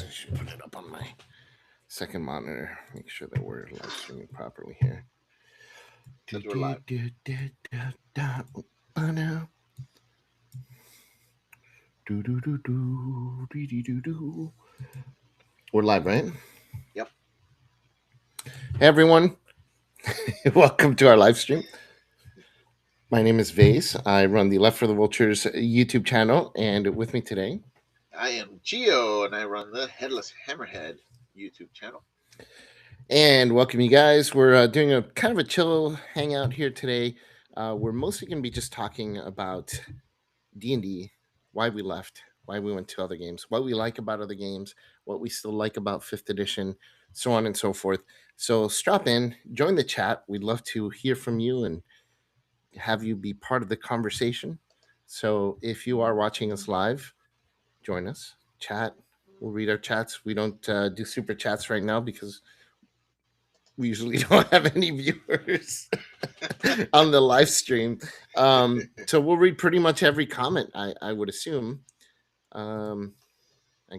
I should put it up on my second monitor. Make sure that we're live streaming properly here. Because we're live. We're live, right? Yep. Hey, everyone. Welcome to our live stream. My name is Vase. I run the Left for the Vultures YouTube channel, and with me today, I am Geo, and I run the Headless Hammerhead YouTube channel. and welcome you guys. We're doing a kind of a chill hangout here today. We're mostly going to be just talking about D&D, why we left, why we went to other games, what we like about other games, what we still like about 5th edition, so on and so forth. So strap in, join the chat. We'd love to hear from you and have you be part of the conversation. So if you are watching us live, join us, chat. We'll read our chats. We don't do super chats right now because we usually don't have any viewers on the live stream. So we'll read pretty much every comment, I would assume. I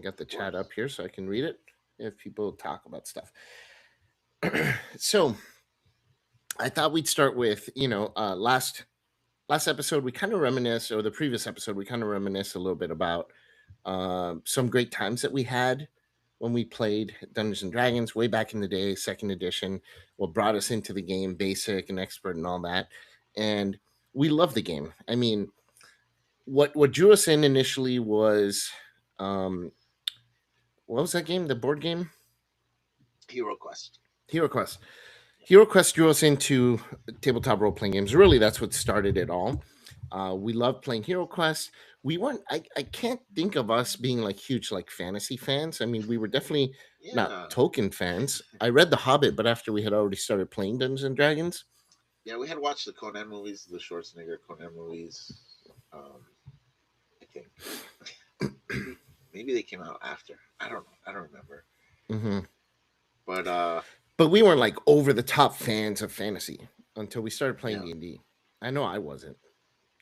got the chat up here so I can read it if people talk about stuff. So I thought we'd start with, last episode we kind of reminisce, or the previous episode we kind of reminisce a little bit about some great times that we had when we played Dungeons and Dragons way back in the day, 2nd edition, what brought us into the game, basic and expert and all that. And we love the game. I mean, what drew us in initially was what was that game? The board game? Hero Quest. Hero Quest. Hero Quest drew us into tabletop role playing games. Really, that's what started it all. We loved playing Hero Quest. We weren't. I can't think of us being like huge like fantasy fans. I mean, we were definitely not Tolkien fans. I read The Hobbit, but after we had already started playing Dungeons and Dragons. Yeah, we had watched the Conan movies, the Schwarzenegger Conan movies. I think maybe they came out after. I don't know. I don't remember. Mm-hmm. But we weren't like over the top fans of fantasy until we started playing D&D. I know I wasn't.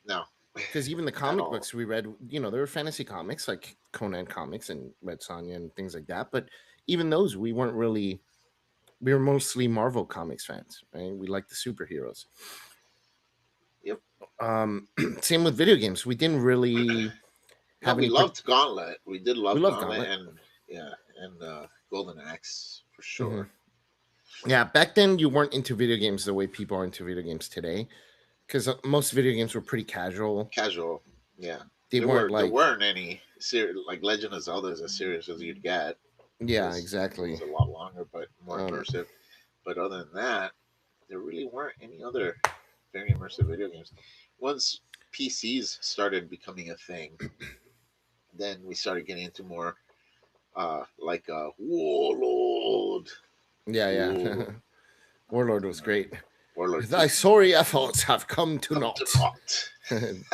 No. Because even the comic books we read, there were fantasy comics like Conan comics and Red Sonja and things like that. But even those, we weren't really. We were mostly Marvel comics fans, right? We liked the superheroes. Yep. Same with video games. We didn't really have we loved Gauntlet. We did love Gauntlet. And Golden Axe for sure. Mm-hmm. Yeah, back then you weren't into video games the way people are into video games today, because most video games were pretty casual. Yeah. There weren't any like Legend of Zelda is as serious as you'd get. Yeah, exactly. It's a lot longer, but more immersive. But other than that, there really weren't any other very immersive video games. Once PCs started becoming a thing, then we started getting into more like Warlord. Yeah. Warlord was great. Thy sorry efforts have come to naught.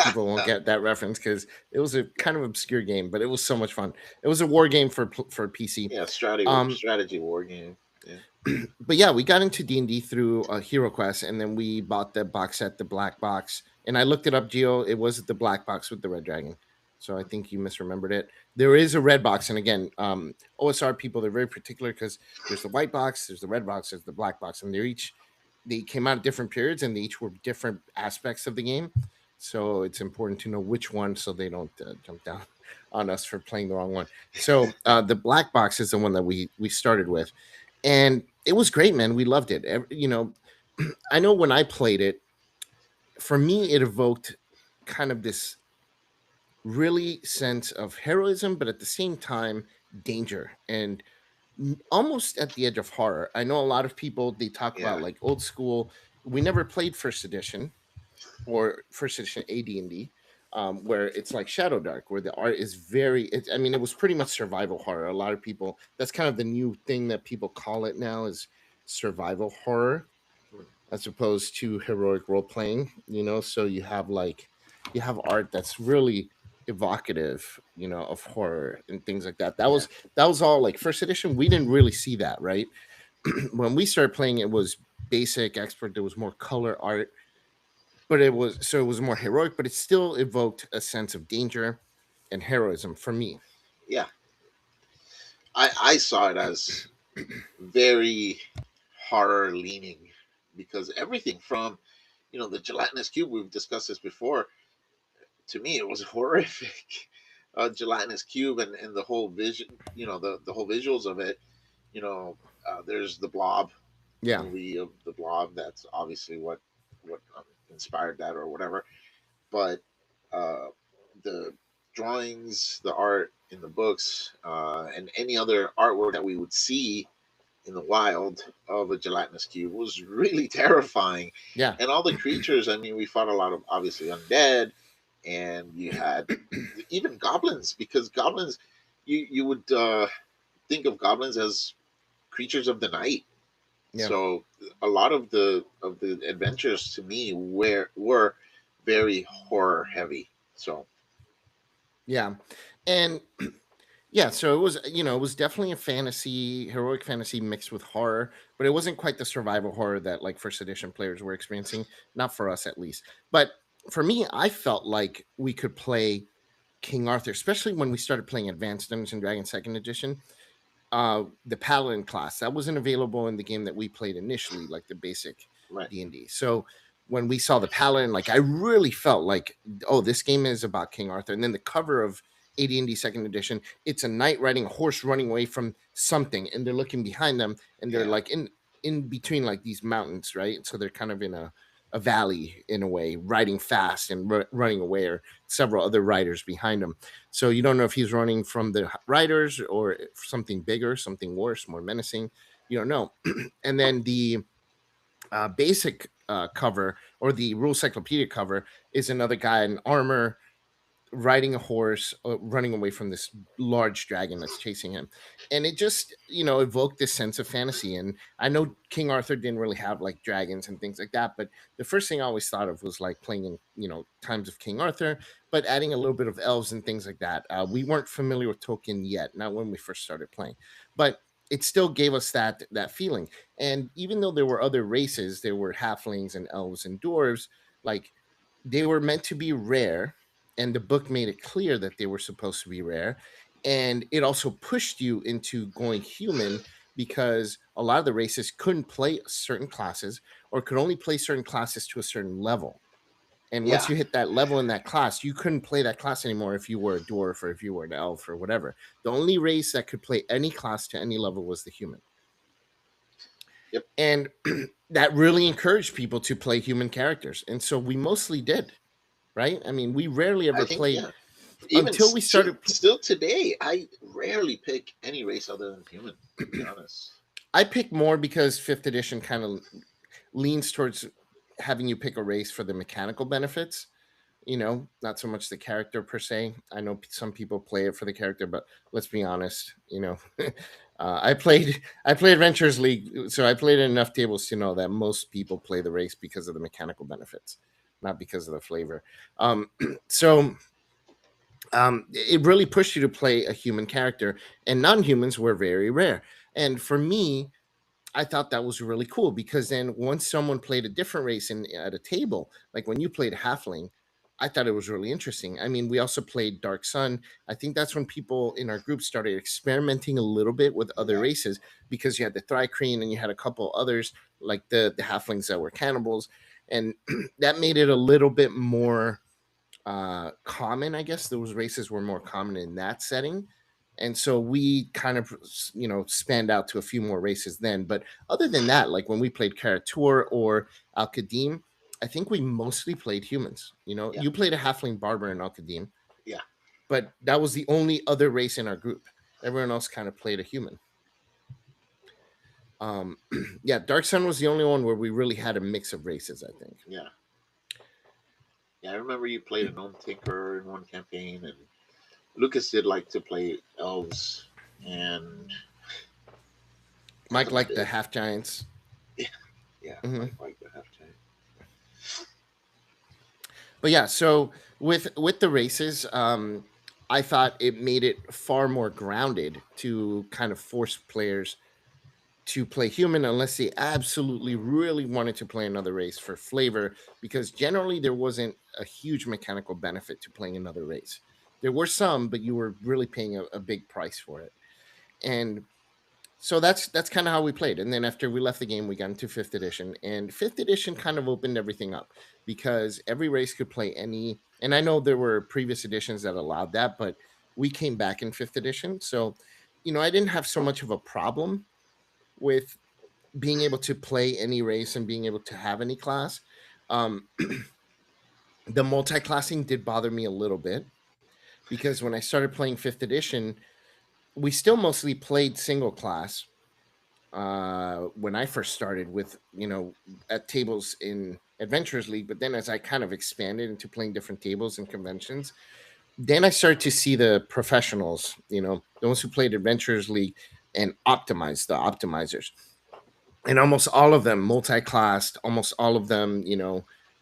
People won't get that reference because it was a kind of obscure game, but it was so much fun. It was a war game for PC. Yeah, strategy war game. Yeah. But yeah, we got into D&D through Hero Quest, and then we bought the box set, the black box. And I looked it up, Geo. It was the black box with the red dragon. So I think you misremembered it. There is a red box, and again, OSR people, they're very particular because there's the white box, there's the red box, there's the black box, and they came out at different periods, and they each were different aspects of the game. So it's important to know which one so they don't jump down on us for playing the wrong one. So the black box is the one that we started with. And it was great, man. We loved it. I know when I played it, for me, it evoked kind of this really sense of heroism, but at the same time, danger and almost at the edge of horror. I know a lot of people, they talk about like old school. We never played 1st edition or 1st edition AD&D, where it's like Shadow Dark, where the art is it was pretty much survival horror. A lot of people, that's kind of the new thing that people call it now, is survival horror, as opposed to heroic role playing. So you have art that's really evocative, of horror and things like that. That was all like 1st edition. We didn't really see that, right? When we started playing, it was basic, expert. There was more color art, but it was more heroic, but it still evoked a sense of danger and heroism for me. Yeah. I saw it as very horror leaning because everything from the gelatinous cube, we've discussed this before. To me, it was horrific. Gelatinous cube and the whole vision, the whole visuals of it. There's the Blob, the Yeah, movie of the Blob. That's obviously what inspired that or whatever. But uh, the drawings, the art in the books, and any other artwork that we would see in the wild of a gelatinous cube was really terrifying. yeah, And all the creatures, I mean, we fought a lot of obviously undead, and you had even goblins, because goblins, you would think of goblins as creatures of the night. yeah, So a lot of the adventures to me were very horror heavy. So yeah, and yeah. So it was, it was definitely a fantasy, heroic fantasy mixed with horror, but it wasn't quite the survival horror that like first edition players were experiencing. Not for us, at least. But for me, I felt like we could play King Arthur, especially when we started playing Advanced Dungeons and Dragons Second Edition. The Paladin class that wasn't available in the game that we played initially, like the basic right, D&D. So when we saw the Paladin, like I really felt like, oh, this game is about King Arthur. And then the cover of AD&D Second Edition, it's a knight riding a horse running away from something, and they're looking behind them, and they're yeah, like in between like these mountains, right? So they're kind of in a valley in a way, riding fast and running away, or several other riders behind them. So you don't know if he's running from the riders or something bigger, something worse, more menacing. You don't know. And then the basic cover, or the rule cyclopedia cover, is another guy in armor riding a horse, running away from this large dragon that's chasing him. And it just, evoked this sense of fantasy. And I know King Arthur didn't really have like dragons and things like that, but the first thing I always thought of was like playing in, times of King Arthur, but adding a little bit of elves and things like that. We weren't familiar with Tolkien yet, not when we first started playing, but it still gave us that feeling. And even though there were other races, there were halflings and elves and dwarves, like they were meant to be rare, and the book made it clear that they were supposed to be rare. And it also pushed you into going human, because a lot of the races couldn't play certain classes, or could only play certain classes to a certain level. And once yeah. you hit that level in that class, you couldn't play that class anymore if you were a dwarf or if you were an elf or whatever. The only race that could play any class to any level was the human. Yep. And that really encouraged people to play human characters. And so we mostly did, right? I mean, we rarely I ever think, played yeah. Even until we started. still today, I rarely pick any race other than human. To be honest. I pick more because fifth edition kind of leans towards having you pick a race for the mechanical benefits, not so much the character per se. I know some people play it for the character, but let's be honest, I play Adventures League, so I played enough tables to know that most people play the race because of the mechanical benefits, not because of the flavor. So it really pushed you to play a human character, and non-humans were very rare. And for me, I thought that was really cool, because then once someone played a different race at a table, like when you played halfling, I thought it was really interesting. I mean, we also played Dark Sun. I think that's when people in our group started experimenting a little bit with other Yeah. races, because you had the Thrycreen and you had a couple others, like the halflings that were cannibals, and that made it a little bit more common. I guess those races were more common in that setting. And so we kind of, spanned out to a few more races then. But other than that, like when we played Karatur or Al Qadim, I think we mostly played humans. Yeah. You played a halfling barber in Al Qadim, Yeah. but that was the only other race in our group. Everyone else kind of played a human. Um, yeah, Dark Sun was the only one where we really had a mix of races, I think. Yeah. Yeah. I remember you played a gnome tinker in one campaign, and Lucas did like to play elves, and Mike Fatima liked the did. half giants. Yeah. Yeah. Hmm. Like the half time. But yeah, so with the races, I thought it made it far more grounded to kind of force players to play human, unless they absolutely really wanted to play another race for flavor, because generally there wasn't a huge mechanical benefit to playing another race. There were some, but you were really paying a big price for it. And so that's kind of how we played. And then after we left the game, we got into fifth edition, and fifth edition kind of opened everything up because every race could play any. And I know there were previous editions that allowed that, but we came back in fifth edition, so I didn't have so much of a problem with being able to play any race and being able to have any class. Um, the multi-classing did bother me a little bit because when I started playing fifth edition, we still mostly played single class when I first started with, at tables in Adventurers League. But then as I kind of expanded into playing different tables and conventions, then I started to see the professionals, those who played Adventurers League and optimized the optimizers. And almost all of them multi-classed, almost all of them,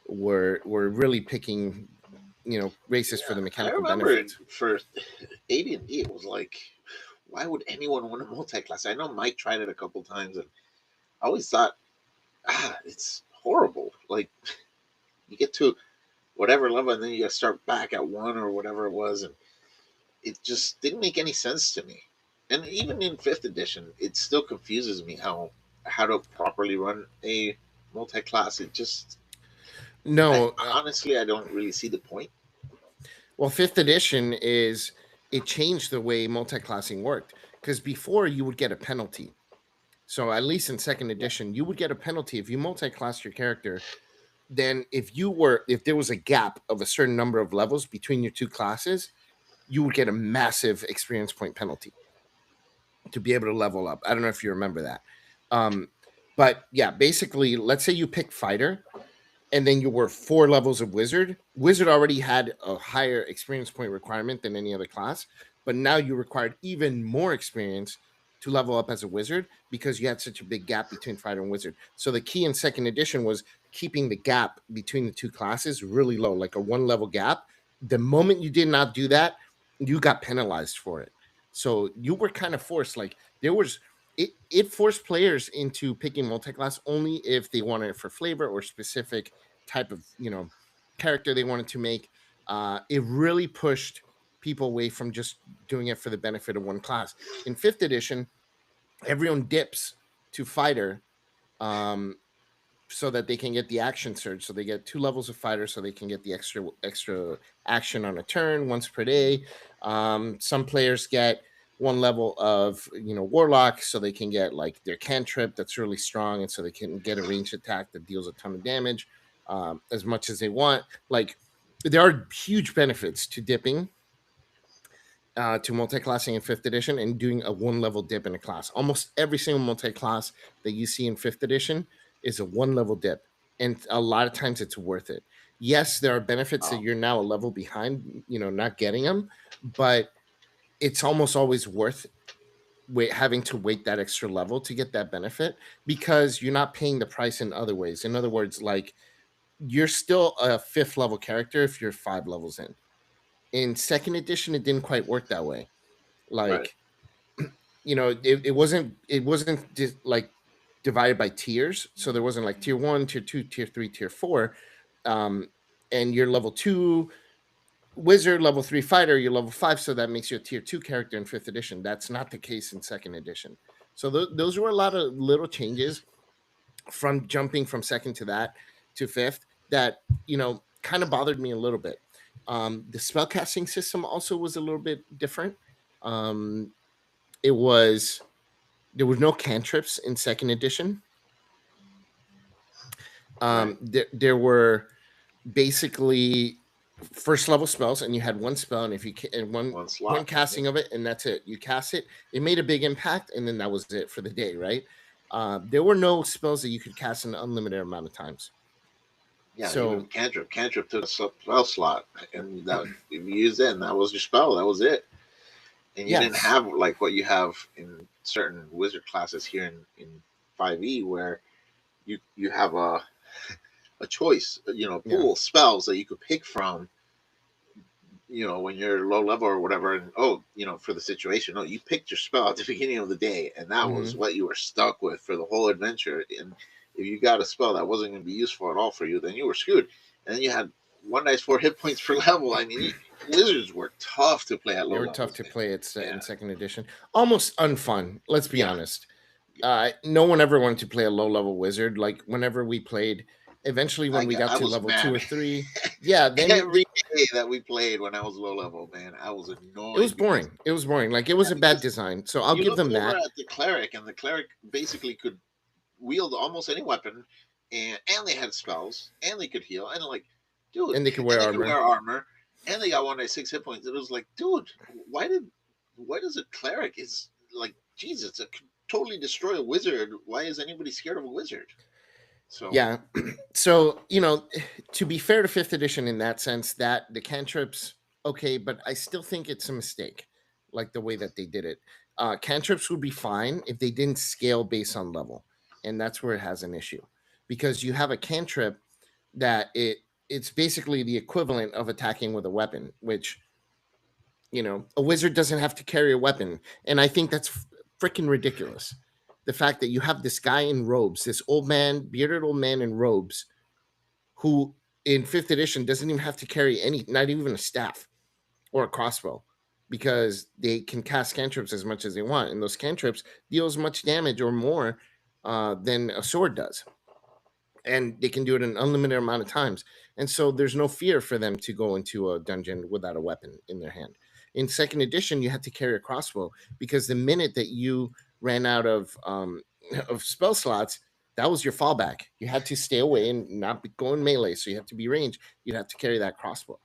were really picking, races for Yeah, the I mechanical remember benefits. for AD&D, it was like, why would anyone want a multi-class? I know Mike tried it a couple times, and I always thought, it's horrible. Like, you get to whatever level, and then you got to start back at one or whatever it was, and it just didn't make any sense to me. And even in fifth edition, it still confuses me how to properly run a multi-class. It just, I No, honestly, I don't really see the point. well, fifth edition is it changed the way multi-classing worked because before you would get a penalty. So at least in second Yeah, edition, you would get a penalty if you multi-class your character. Then if there was a gap of a certain number of levels between your two classes, you would get a massive experience point penalty to be able to level up. I don't know if you remember that. Um, but yeah, basically, let's say you pick fighter and then you were 4 levels of wizard. Wizard already had a higher experience point requirement than any other class, but now you required even more experience to level up as a wizard because you had such a big gap between fighter and wizard. So the key in second edition was keeping the gap between the two classes really low, like a 1 level gap. The moment you did not do that, you got penalized for it. So you were kind of forced. Like there was it forced players into picking multi-class only if they wanted it for flavor or specific type of character they wanted to make. It really pushed people away from just doing it for the benefit of one class. In fifth edition, everyone dips to fighter, um, so that they can get the action surge. So they get 2 levels of fighter, so they can get the extra action on a turn once per day. Some players get 1 level of warlock, so they can get like their cantrip that's really strong, and so they can get a ranged attack that deals a ton of damage, as much as they want. Like there are huge benefits to dipping, to multi-classing in fifth edition and doing a 1 level dip in a class. Almost every single multi-class that you see in fifth edition is a 1 level dip. And a lot of times it's worth it. Yes, there are benefits that um, you're now a level behind, not getting them, but it's almost always worth having to wait that extra level to get that benefit because you're not paying the price in other ways. In other words, like you're still a 5th level character if you're 5 levels in. In second edition, it didn't quite work that way. right. Like it wasn't just like divided by tiers, so there wasn't like tier 1, tier 2, tier 3, tier 4. um and you're level 2 wizard, level 3 fighter, you're level 5, so that makes you a tier 2 character in 5th edition. That's not the case in second edition. So those were a lot of little changes from jumping from second to that to fifth that kind of bothered me a little bit. The spellcasting system also was a little bit different. um it was There were no cantrips in second edition. Right. There were basically first level spells, and you had one spell, and if you and One one slot. Yeah. casting of it, and that's it. You cast it. It made a big impact, and then that was it for the day, right? There were no spells that you could cast an unlimited amount of times. Yeah, even So cantrip. Cantrip took a spell slot, and that if you used it, and that was your spell. That was it. And you didn't yes, have like what you have in certain wizard classes here in 5e, where you have a choice, yeah, pool of spells that you could pick from, when you're low level or whatever, and for the situation, no, you picked your spell at the beginning of the day, and that was hmm what you were stuck with for the whole adventure. And if you got a spell that wasn't going to be useful at all for you, then you were screwed. And then you had one dice 4 hit points per level. I mean, Wizards were tough to play at They low were tough levels, to man. play at Yeah, in second edition. Almost unfun. Let's be yeah, honest. yeah. No one ever wanted to play a low level wizard. Like whenever we played, eventually when we got I to was level two mad or three, yeah, then every day that we played when I was low level, man. I was it was annoyed because boring. It was boring. Like it yeah, was a bad because design. So I'll you give looked them over that. at the cleric, and the cleric basically could wield almost any weapon, and they had spells, and they could heal, and like, dude, And they could and wear they could wear armor. armor, and they got 1 to 6 hit points. It was like, dude, why does a cleric is like Jesus? It could totally destroy a wizard. Why is anybody scared of a wizard? So Yeah. So, to be fair to fifth edition in that sense, that the cantrips, okay, but I still think it's a mistake, like the way that they did it. Cantrips would be fine if they didn't scale based on level. And that's where it has an issue. Because you have a cantrip that it's basically the equivalent of attacking with a weapon, which, a wizard doesn't have to carry a weapon. And I think that's freaking ridiculous. The fact that you have this guy in robes, this old man, bearded old man in robes, who in fifth edition doesn't even have to carry any, not even a staff or a crossbow, because they can cast cantrips as much as they want, and those cantrips deal as much damage or more than a sword does, and they can do it an unlimited amount of times. And so there's no fear for them to go into a dungeon without a weapon in their hand. In second edition, you had to carry a crossbow because the minute that you ran out of of spell slots, that was your fallback. You had to stay away and not be going melee, so you have to be ranged. You'd have to carry that crossbow,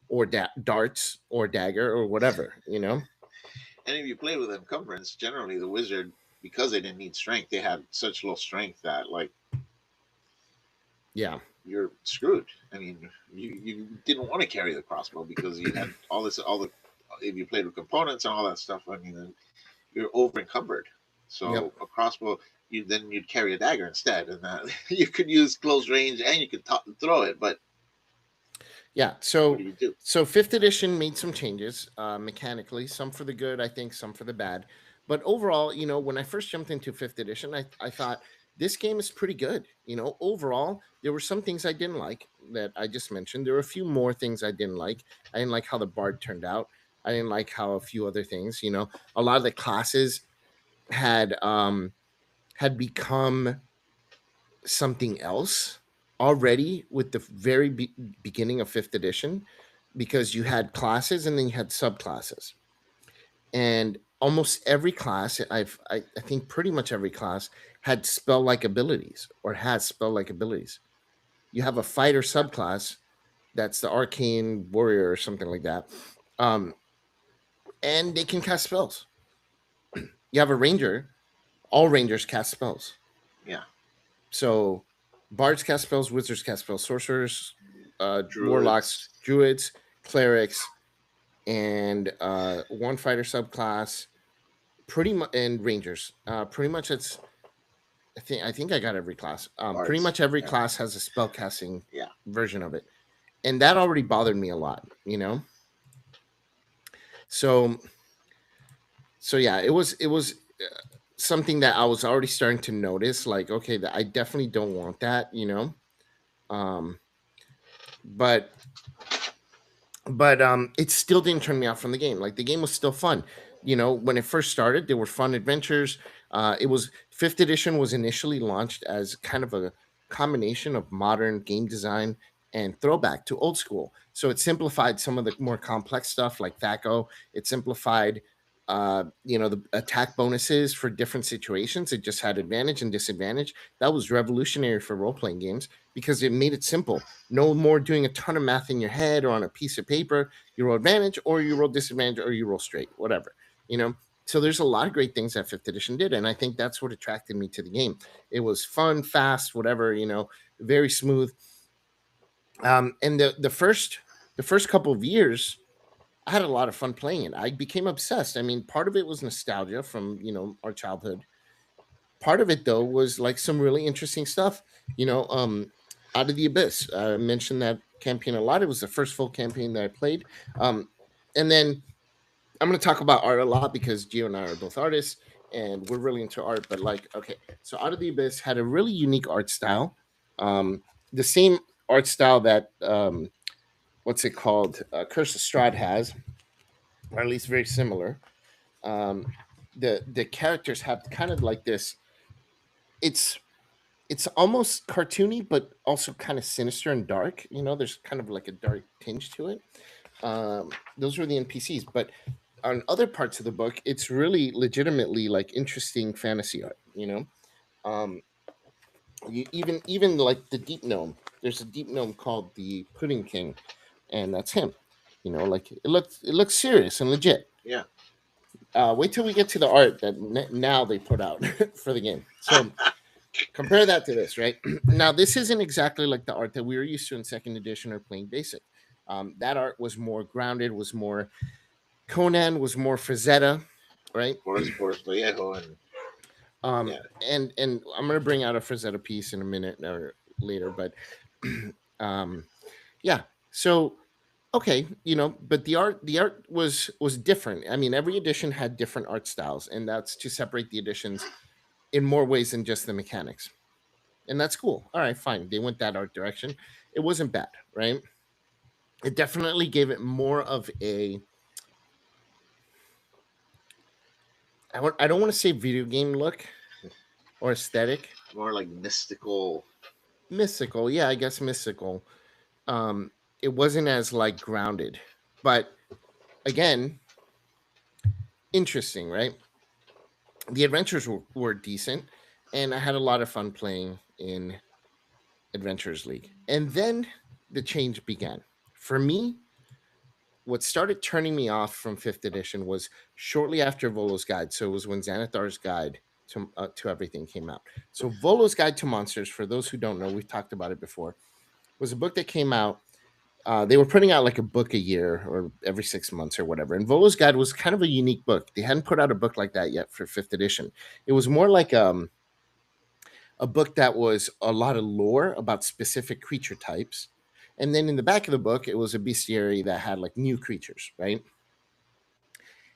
or darts, or dagger, or whatever. and if you play with encumbrance, generally the wizard, because they didn't need strength, they had such low strength that like Yeah, you're screwed. I mean, you didn't want to carry the crossbow because you had all the if you played with components and all that stuff. I mean, you're over encumbered. yep. So a crossbow, you'd carry a dagger instead, and that you could use close range and you could throw it. But Yeah. what do So you do? so fifth edition made some changes mechanically, some for the good, I think, some for the bad. But overall, when I first jumped into fifth edition, I thought this game is pretty good. Overall, there were some things I didn't like that I just mentioned. There were a few more things I didn't like. I didn't like how the bard turned out. I didn't like how a few other things, a lot of the classes had become something else already with the very beginning of fifth edition, because you had classes and then you had subclasses, and almost every class, I think pretty much every class had spell like abilities or has spell like abilities. You have a fighter subclass, that's the arcane warrior or something like that, um and they can cast spells. You have a ranger, all rangers cast spells. Yeah, So bards cast spells, wizards cast spells, sorcerers, warlocks, druids. druids, clerics, and one fighter subclass, pretty much, and rangers. Pretty much, it's. I think I got every class. Pretty Bards. much every Yeah, class has a spell casting yeah, version of it, and that already bothered me a lot. So yeah, it was something that I was already starting to notice. Like, okay, that I definitely don't want that. Um, but it still didn't turn me off from the game. Like, the game was still fun. When it first started, there were fun adventures. It was fifth edition was initially launched as kind of a combination of modern game design and throwback to old school. So it simplified some of the more complex stuff like THACO. It simplified the attack bonuses for different situations. It just had advantage and disadvantage. That was revolutionary for role-playing games because it made it simple. No more doing a ton of math in your head or on a piece of paper. You roll advantage or you roll disadvantage or you roll straight, whatever. So there's a lot of great things that fifth edition did, and I think that's what attracted me to the game. It was fun, fast, whatever, very smooth. And the first couple of years, I had a lot of fun playing it. I became obsessed. I mean, part of it was nostalgia from our childhood. Part of it, though, was like some really interesting stuff. Out of the Abyss. I mentioned that campaign a lot. It was the first full campaign that I played. And then I'm going to talk about art a lot because Gio and I are both artists and we're really into art. But like, okay, so Out of the Abyss had a really unique art style. The same art style that what's it called? Curse of Strahd has, or at least very similar. Um, the characters have kind of like this. It's it's almost cartoony, but also kind of sinister and dark. You know, there's kind of like a dark tinge to it. Those were the NPCs, but on other parts of the book, it's really legitimately like interesting fantasy art. You know, um, even like the deep gnome. There's a deep gnome called the Pudding King, and that's him. You know, like it looks serious and legit. Yeah. Wait till we get to the art that now they put out for the game. So compare that to this, right? Now, this isn't exactly like the art that we were used to in second edition or playing basic. That art was more grounded, was more Conan, was more Frazetta, right? Boris Vallejo, and yeah, And I'm gonna bring out a Frazetta piece in a minute or later, but um, yeah. So okay, but the art was different. I mean, every edition had different art styles, and that's to separate the editions in more ways than just the mechanics. And that's cool. All right, fine. They went that art direction. It wasn't bad, right? It definitely gave it more of a I don't want to say video game look or aesthetic. more like mystical. Mystical, yeah, I guess mystical. Um, it wasn't as like grounded, but again, interesting, right? The adventures were decent, and I had a lot of fun playing in Adventures League. And then the change began. For me, what started turning me off from fifth edition was shortly after Volo's Guide. So it was when Xanathar's Guide to everything came out. So Volo's Guide to Monsters, for those who don't know, we've talked about it before, was a book that came out. They were putting out like a book a year or every 6 months or whatever. And Volo's Guide was kind of a unique book. They hadn't put out a book like that yet for fifth edition. It was more like a book that was a lot of lore about specific creature types. And then in the back of the book, it was a bestiary that had like new creatures, right?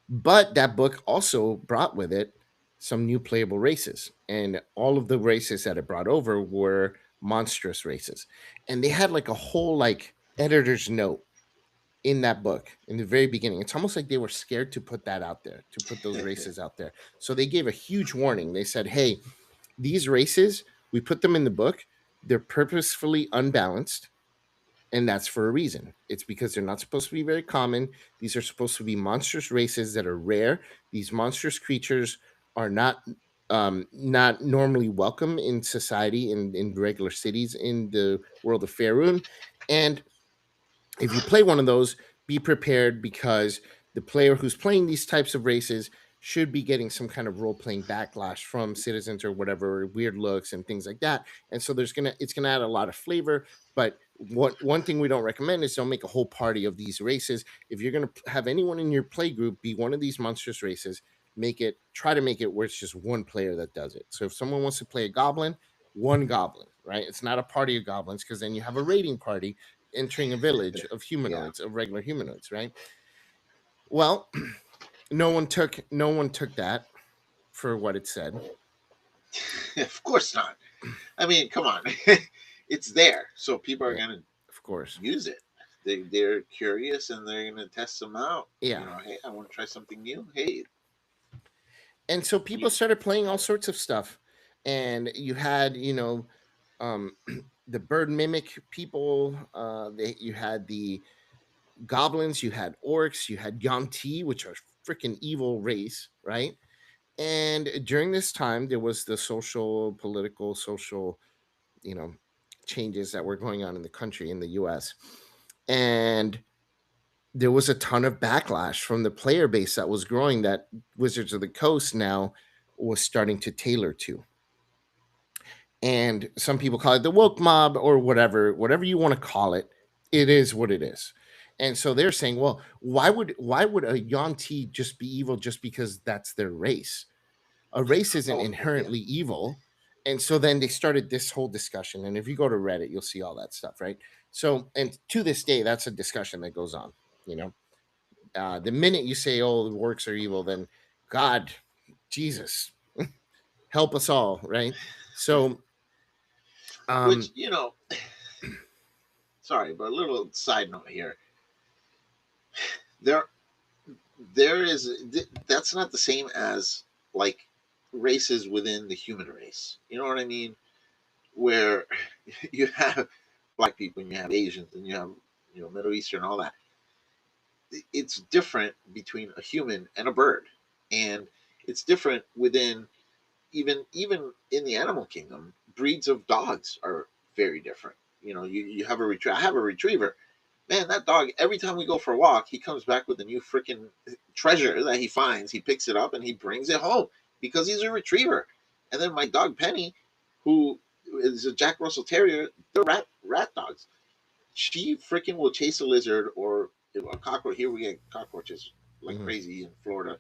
But that book also brought with it some new playable races. And all of the races that it brought over were monstrous races. And they had like a whole like editor's note in that book in the very beginning. It's almost like they were scared to put that out there, to put those races out there. So they gave a huge warning. They said, hey, these races, we put them in the book. They're purposefully unbalanced, and that's for a reason. It's because they're not supposed to be very common. These are supposed to be monstrous races that are rare. These monstrous creatures are not normally welcome in society in regular cities in the world of Faerun. And if you play one of those, be prepared because the player who's playing these types of races should be getting some kind of role playing backlash from citizens or whatever, weird looks and things like that. And so it's gonna add a lot of flavor. But one thing we don't recommend is don't make a whole party of these races. If you're gonna have anyone in your play group be one of these monstrous races, try to make it where it's just one player that does it. So if someone wants to play a goblin, one goblin, right? It's not a party of goblins because then you have a raiding party entering a village of Yeah. humanoids, of regular humanoids, right? Well, no one took that for what it said. Of course not. I mean, come on. It's there, so people are Yeah, gonna of course. use it. They're curious and they're gonna test them out. Yeah. Hey, I want to try something new. Hey, And so people you, started playing all sorts of stuff. And you had, um, the bird mimic people. You had the goblins, you had orcs, you had Yanti, which are freaking evil race, right? And during this time, there was the social, you know, changes that were going on in the country in the US. And there was a ton of backlash from the player base that was growing that Wizards of the Coast now was starting to tailor to. And some people call it the woke mob or whatever you want to call it. It is what it is. And so they're saying, well, why would a Yanti just be evil just because that's their race? A race isn't oh yeah, inherently evil. And so then they started this whole discussion. And if you go to Reddit, you'll see all that stuff, right? So, and to this day, that's a discussion that goes on. You know, the minute you say, "Oh, the works are evil," then God, Jesus, help us all, right? So, which um, sorry, but a little side note here. There, there is that's not the same as like races within the human race. You know what I mean? Where you have black people and you have Asians and you have Middle Eastern and all that. It's different between a human and a bird, and it's different within even in the animal kingdom. Breeds of dogs are very different. You have a retriever. I have a retriever. Man, that dog, every time we go for a walk, he comes back with a new freaking treasure that he finds. He picks it up and he brings it home because he's a retriever. And then my dog Penny, who is a Jack Russell Terrier, they're rat dogs. She freaking will chase a lizard or a cockroach. Here we get cockroaches like Mm-hmm. crazy in Florida.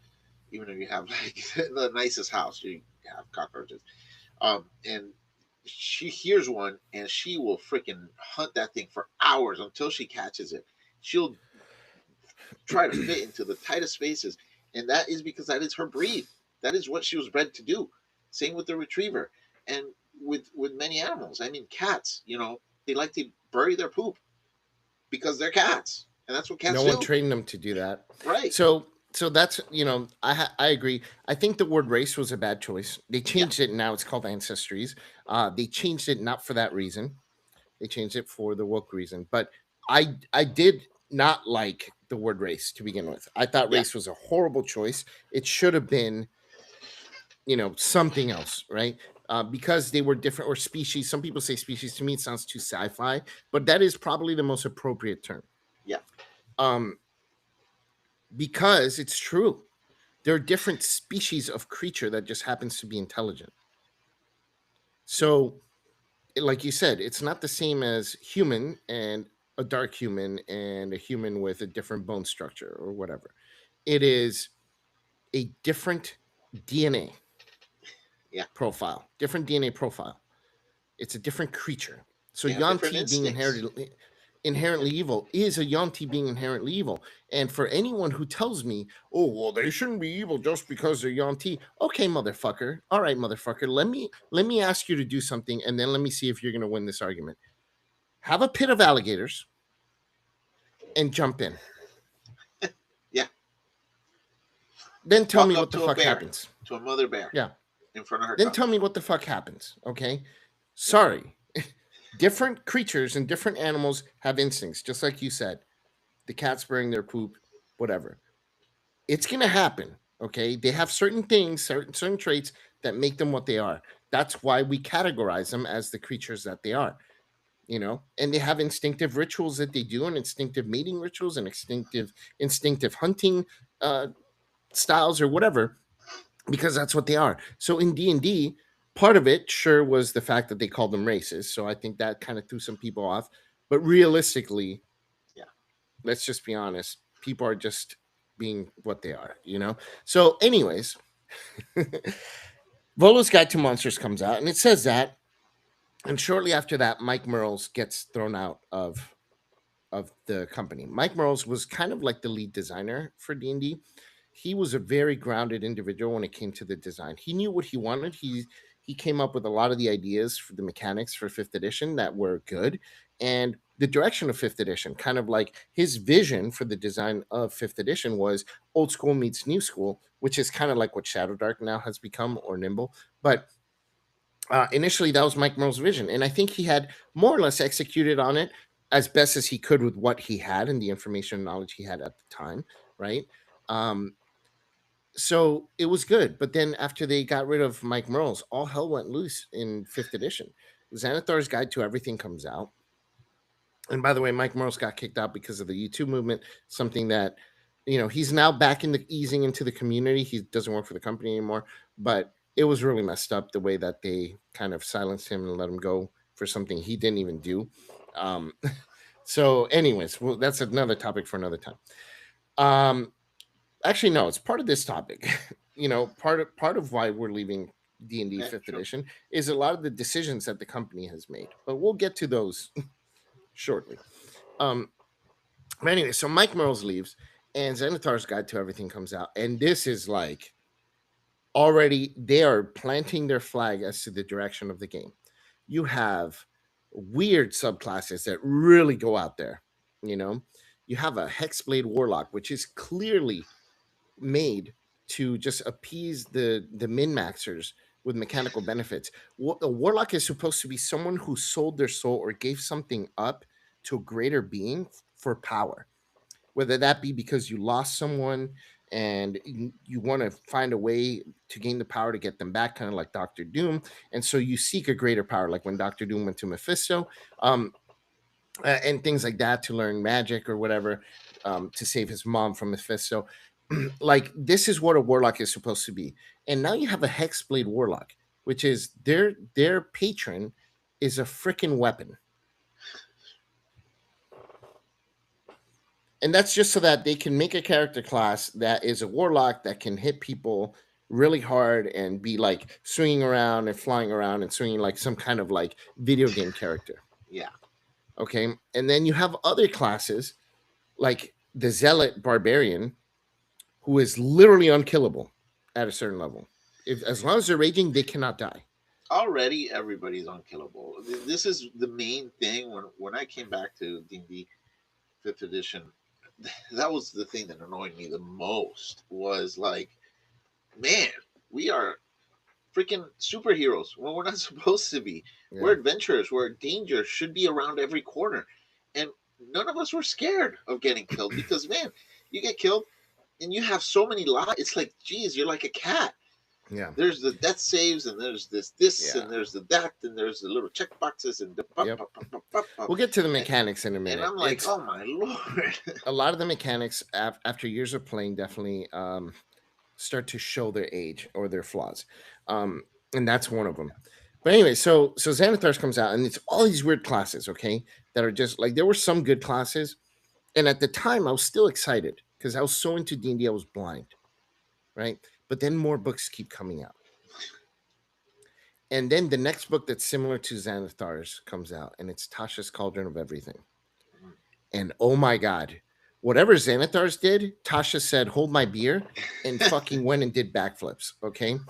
Even if you have like the nicest house, you have cockroaches. And she hears one and she will freaking hunt that thing for hours until she catches it. She'll try to fit into the tightest spaces, and that is because that is her breed. That is what she was bred to do. Same with the retriever, and with many animals. I mean, cats. They like to bury their poop because they're cats, and that's what cats No one do. trained them to do that. Right? So that's I agree. I think the word race was a bad choice. They Yeah. changed it now. It's called ancestries. They changed it not for that reason. They changed it for the woke reason. But I did not like the word race to begin with. I thought Yeah. race was a horrible choice. It should have been something else, right? Because they were different, or species. Some people say species. To me, it sounds too sci-fi, but that is probably the most appropriate term. Yeah. Um, because it's true. There are different species of creature that just happens to be intelligent. So, like you said, it's not the same as human and a dark human and a human with a different bone structure or whatever. It is a different DNA Yeah. profile, different DNA profile. It's a different creature. So They have different Yanti being instincts. inherently evil is a Yanti being inherently evil. And for anyone who tells me, oh well, they shouldn't be evil just because they're Yanti, okay, motherfucker. All right, motherfucker. Let me ask you to do something, and then let me see if you're gonna win this argument. Have a pit of alligators and jump in. Yeah. Then tell Walk me up what the to a fuck bear, happens. to a mother bear, Yeah. in front of her Then tell cubs. me what the fuck happens. Okay. Yeah. Sorry. Different creatures and different animals have instincts, just like you said. The cat's burying their poop, whatever. It's gonna happen. Okay. They have certain things, certain traits that make them what they are. That's why we categorize them as the creatures that they are. And they have instinctive rituals that they do, and instinctive mating rituals, and instinctive hunting uh, styles or whatever, because that's what they are. So in D&D, part of it sure was the fact that they called them races. So I think that kind of threw some people off. But realistically, Yeah. let's just be honest, people are just being what they are. So anyways, Volo's Guide to Monsters comes out and it says that, and shortly after that, Mike Merles gets thrown out of the company. Mike Merles was kind of like the lead designer for D&D. He was a very grounded individual when it came to the design. He knew what he wanted. He came up with a lot of the ideas for the mechanics for 5th edition that were good, and the direction of 5th edition, kind of like his vision for the design of 5th edition was old school meets new school, which is kind of like what Shadow Dark now has become, or Nimble. But initially that was Mike Merle's vision, and I think he had more or less executed on it as best as he could with what he had and the information and knowledge he had at the time, right? Um, so it was good, but then after they got rid of Mike Merles, all hell went loose in 5th edition. Xanathar's Guide to Everything comes out, and by the way, Mike Merles got kicked out because of the YouTube movement, something that he's now back in the easing into the community. He doesn't work for the company anymore, but it was really messed up the way that they kind of silenced him and let him go for something he didn't even do. Um, so, anyways, well, that's another topic for another time. Actually, no, it's part of this topic. Part of why we're leaving D&D Yeah. 5th Sure. edition is a lot of the decisions that the company has made, but we'll get to those shortly. Um, but anyway, so Mike Merles leaves, and Xanathar's Guide to Everything comes out, and this is like already they are planting their flag as to the direction of the game. You have weird subclasses that really go out there. You know, you have a Hexblade Warlock, which is clearly made to just appease the min maxers with mechanical benefits. A warlock is supposed to be someone who sold their soul or gave something up to a greater being for power, whether that be because you lost someone and you want to find a way to gain the power to get them back, kind of like Doctor Doom. And so you seek a greater power, like when Doctor Doom went to Mephisto. And things like that, to learn magic or whatever, to save his mom from Mephisto. Like, this is what a warlock is supposed to be. And now you have a Hexblade Warlock, which is their patron is a freaking weapon. And that's just so that they can make a character class that is a warlock that can hit people really hard and be like swinging around and flying around and swinging like some kind of like video game character. Yeah. Okay. And then you have other classes like the Zealot Barbarian, who is literally unkillable at a certain level. If as long as they're raging, they cannot die. Already, everybody's unkillable. This is the main thing. When I came back to D&D Fifth Edition, that was the thing that annoyed me the most. Was like, man, we are freaking superheroes when we're not supposed to be. Yeah. We're adventurers. Where danger should be around every corner, and none of us were scared of getting killed because, man, you get killed and you have so many lives. It's like, geez, you're like a cat. Yeah. There's the death saves, and there's this, and there's the that, and there's the little check boxes, and the yep. We'll get to the mechanics in a minute. And I'm like, oh my lord. A lot of the mechanics after years of playing definitely start to show their age or their flaws, and that's one of them. But anyway, so Xanathars comes out, and it's all these weird classes, okay, that are just like, there were some good classes, and at the time I was still excited because I was so into D&D, I was blind, right? But then more books keep coming out. And then the next book that's similar to Xanathars comes out, and it's Tasha's Cauldron of Everything. And oh my God, whatever Xanathars did, Tasha said, hold my beer, and fucking went and did backflips, okay?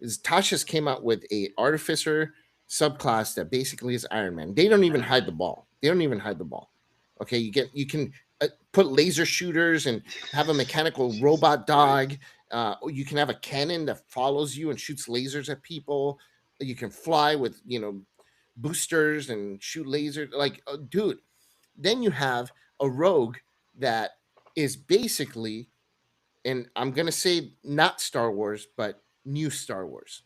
Tasha's came out with a artificer subclass that basically is Iron Man. They don't even hide the ball. Okay, you can put laser shooters and have a mechanical robot dog. You can have a cannon that follows you and shoots lasers at people. You can fly with, boosters and shoot lasers. Like, dude, then you have a rogue that is basically, and I'm going to say not Star Wars, but new Star Wars.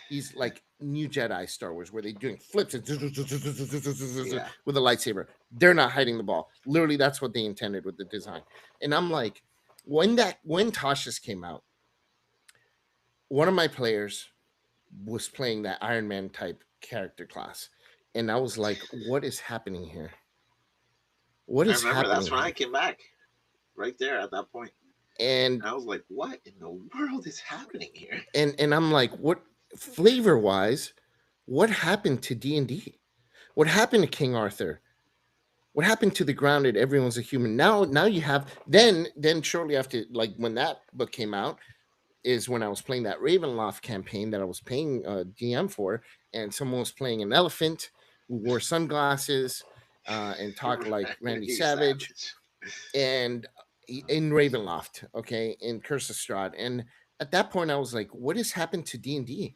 He's like new Jedi Star Wars, where they're doing flips and with a lightsaber. They're not hiding the ball. Literally, that's what they intended with the design. And I'm like, when Tasha's came out, one of my players was playing that Iron Man type character class, and I was like, what is happening here? What is happening? That's when I came back, right there at that point. And I was like, what in the world is happening here? And I'm like, what, flavor wise, what happened to D&D? What happened to King Arthur? What happened to the grounded everyone's a human? Now you have, then shortly after, like when that book came out, is when I was playing that Ravenloft campaign that I was paying DM for, and someone was playing an elephant who wore sunglasses and talked like Randy Savage. And in Ravenloft, okay, in Curse of Strahd. And at that point I was like, what has happened to D&D?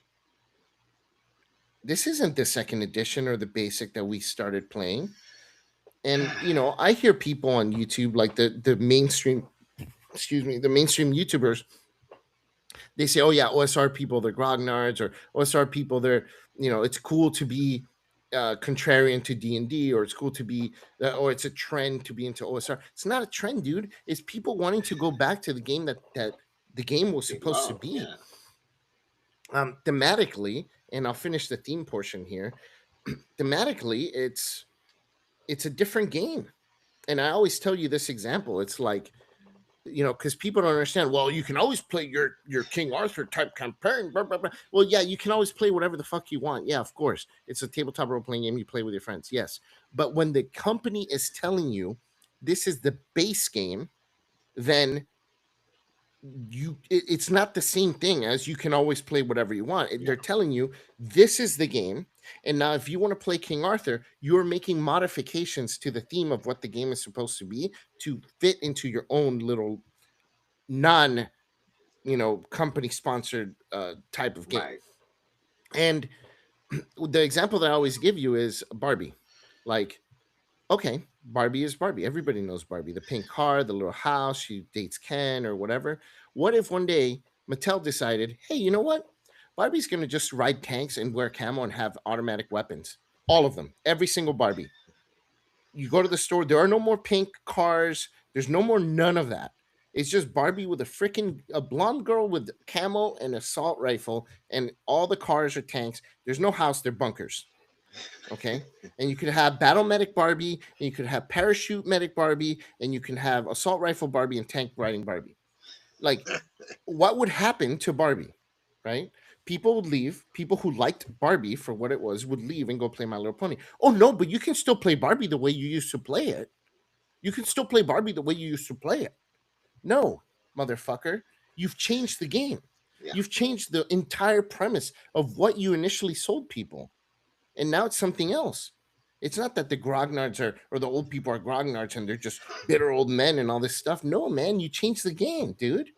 This isn't the second edition or the basic that we started playing. And I hear people on YouTube, like the mainstream YouTubers, they say, oh yeah, OSR people, they're grognards, or OSR people, they're, it's cool to be contrarian to D&D, or it's cool to be, or it's a trend to be into OSR. It's not a trend, dude. It's people wanting to go back to the game that the game was supposed to be. Yeah. Thematically, and I'll finish the theme portion here. Thematically, it's a different game. And I always tell you this example. It's like, because people don't understand. Well, you can always play your King Arthur type campaign. Blah, blah, blah. Well, yeah, you can always play whatever the fuck you want. Yeah, of course. It's a tabletop role-playing game. You play with your friends. Yes. But when the company is telling you this is the base game, then it's not the same thing as you can always play whatever you want. Yeah. They're telling you this is the game, and now if you want to play King Arthur, you're making modifications to the theme of what the game is supposed to be to fit into your own little non company sponsored type of game. Right. And the example that I always give you is Barbie. Like, okay, Barbie is Barbie. Everybody knows Barbie. The pink car, the little house, she dates Ken or whatever. What if one day Mattel decided, hey, you know what? Barbie's going to just ride tanks and wear camo and have automatic weapons. All of them. Every single Barbie. You go to the store, there are no more pink cars. There's no more none of that. It's just Barbie with a blonde girl with camo and assault rifle, and all the cars are tanks. There's no house, they're bunkers. Okay. And you could have battle medic Barbie, and you could have parachute medic Barbie, and you can have assault rifle Barbie and tank riding Barbie. Like, what would happen to Barbie? Right? People would leave. People who liked Barbie for what it was would leave and go play My Little Pony. Oh no, but you can still play Barbie the way you used to play it. You can still play Barbie the way you used to play it. No, motherfucker. You've changed the game. Yeah. You've changed the entire premise of what you initially sold people. And now it's something else. It's not that the grognards are, or the old people are grognards and they're just bitter old men and all this stuff. No, man, you changed the game, dude.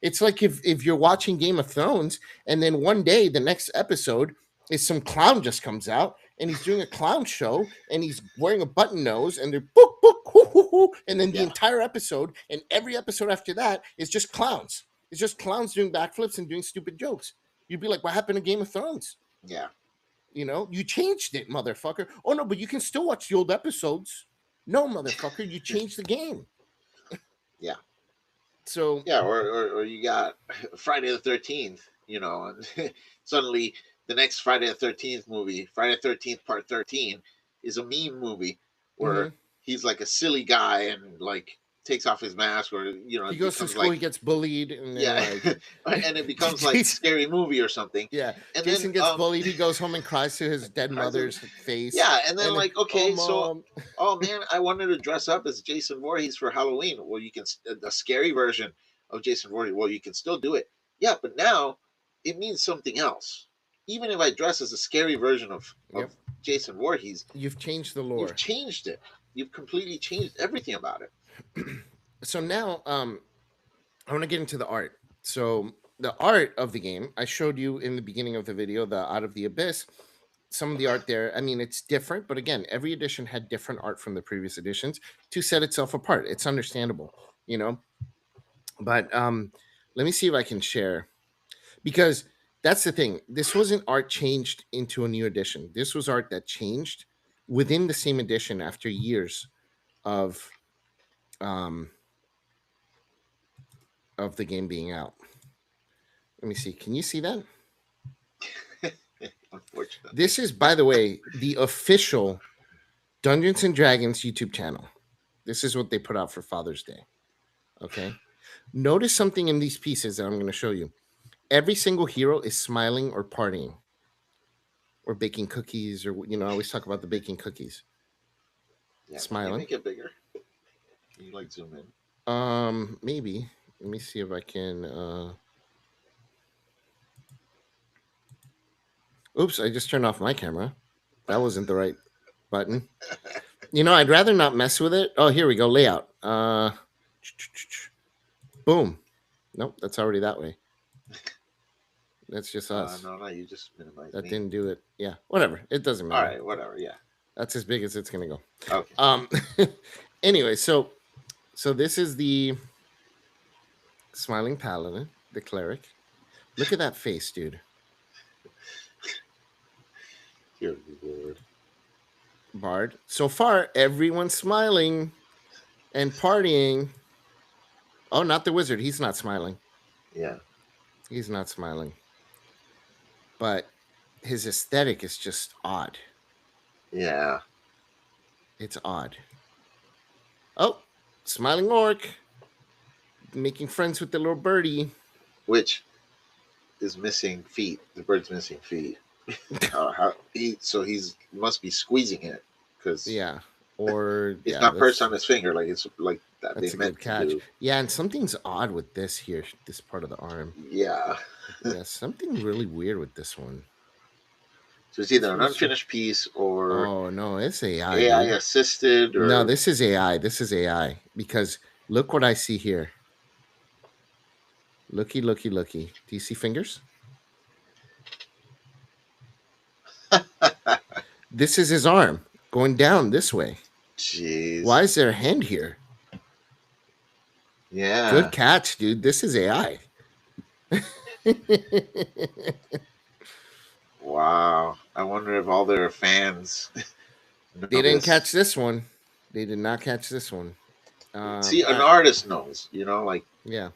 It's like if you're watching Game of Thrones and then one day the next episode is some clown just comes out and he's doing a clown show and he's wearing a button nose and they're book book hoo, hoo, hoo, and then the Yeah. entire episode and every episode after that is just clowns. It's just clowns doing backflips and doing stupid jokes. You'd be like, what happened to Game of Thrones? Yeah. You changed it, motherfucker. Oh no, but you can still watch the old episodes. No, motherfucker, you changed the game. Yeah. So Yeah, or you got Friday the 13th, and suddenly the next Friday the 13th movie, Friday the 13th Part 13, is a meme movie where mhm. he's like a silly guy and like takes off his mask, or He it goes to becomes school, like, he gets bullied, and then yeah, like and it becomes like Jason, scary movie or something. yeah, And then Jason gets bullied. He goes home and cries to his dead cries of- mother's face, yeah, and then and then, like, oh okay, so mom, oh man, I wanted to dress up as Jason Voorhees for Halloween. Well, you can a scary version of Jason Voorhees. Well, you can still do it. Yeah, but now it means something else. Even if I dress as a scary version yep, of Jason Voorhees, you've changed the you've lore. changed it. You've completely changed everything about it. So now, I want to get into the art. So the art of the game, I showed you in the beginning of the video, the Out of the Abyss. Some of the art there, I mean, it's different, but again, every edition had different art from the previous editions to set itself apart. It's understandable, you know. But let me see if I can share, because that's the thing. This wasn't art changed into a new edition. This was art that changed within the same edition after years of um, of the game being out. Let me see. Can you see that? Unfortunately, This is, by the way, the official Dungeons and Dragons YouTube channel. This is what they put out for Father's Day. Okay. Notice something in these pieces that I'm going to show you. Every single hero is smiling or partying or baking cookies, or, I always talk about the baking cookies. yeah. Can you Smiling. make it bigger? Can you like zoom in? Maybe. Let me see if I can. Oops, I just turned off my camera. That wasn't the right button. I'd rather not mess with it. Oh, here we go. Layout. Boom. Nope, that's already that way. That's just us. No, you just minimize That me. didn't do it. Yeah, whatever. It doesn't All matter. right, whatever. Yeah. That's as big as it's gonna go. Okay. Anyway, so this is the smiling paladin, the cleric. Look at that face, dude. Dear Lord. Bard. So far, everyone's smiling and partying. Oh, not the wizard. He's not smiling. Yeah. He's not smiling. But his aesthetic is just odd. Yeah. It's odd. Oh, smiling orc. Making friends with the little birdie. Which is missing feet. The bird's missing feet. So he's must be squeezing it because Yeah. Or He's yeah, not perched on his finger like it's like that they that's a good meant to catch. do. Yeah, and something's odd with this here, this part of the arm. Yeah. Yeah, something really weird with this one. So it's either It's an very strange. unfinished piece or Oh no, it's AI, AI dude. assisted No, or this is AI. This is AI because look what I see here. Looky, looky, looky. Do you see fingers? This is his arm going down this way. jeez. Why is there a hand here? Good Yeah. catch, dude. This is AI. Wow. I wonder if all their fans They know didn't this. catch this one. They did not catch this one. See, All an right. artist knows, you know, like Yeah.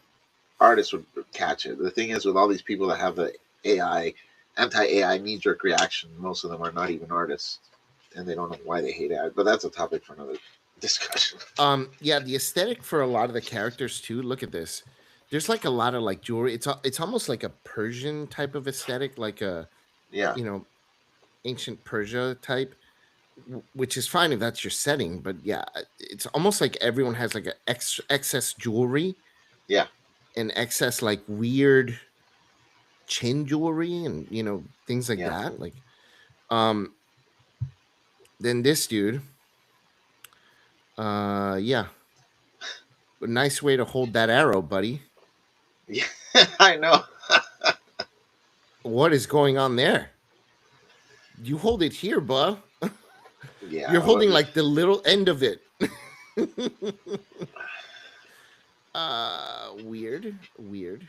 artists would catch it. The thing is, with all these people that have the AI, anti AI knee jerk reaction, most of them are not even artists and they don't know why they hate AI. But that's a topic for another discussion. Yeah, the aesthetic for a lot of the characters too. Look at this. There's like a lot of like jewelry. It's almost like a Persian type of aesthetic, like a Yeah. you know ancient Persia type, which is fine if that's your setting. But yeah, it's almost like everyone has like a excess jewelry Yeah. and excess like weird chin jewelry and things like Yeah. that. Like um, then this dude, yeah, a nice way to hold that arrow, buddy. Yeah. I know. What is going on there? You hold it here, bud. Yeah. You're holding like the little end of it. Weird, weird,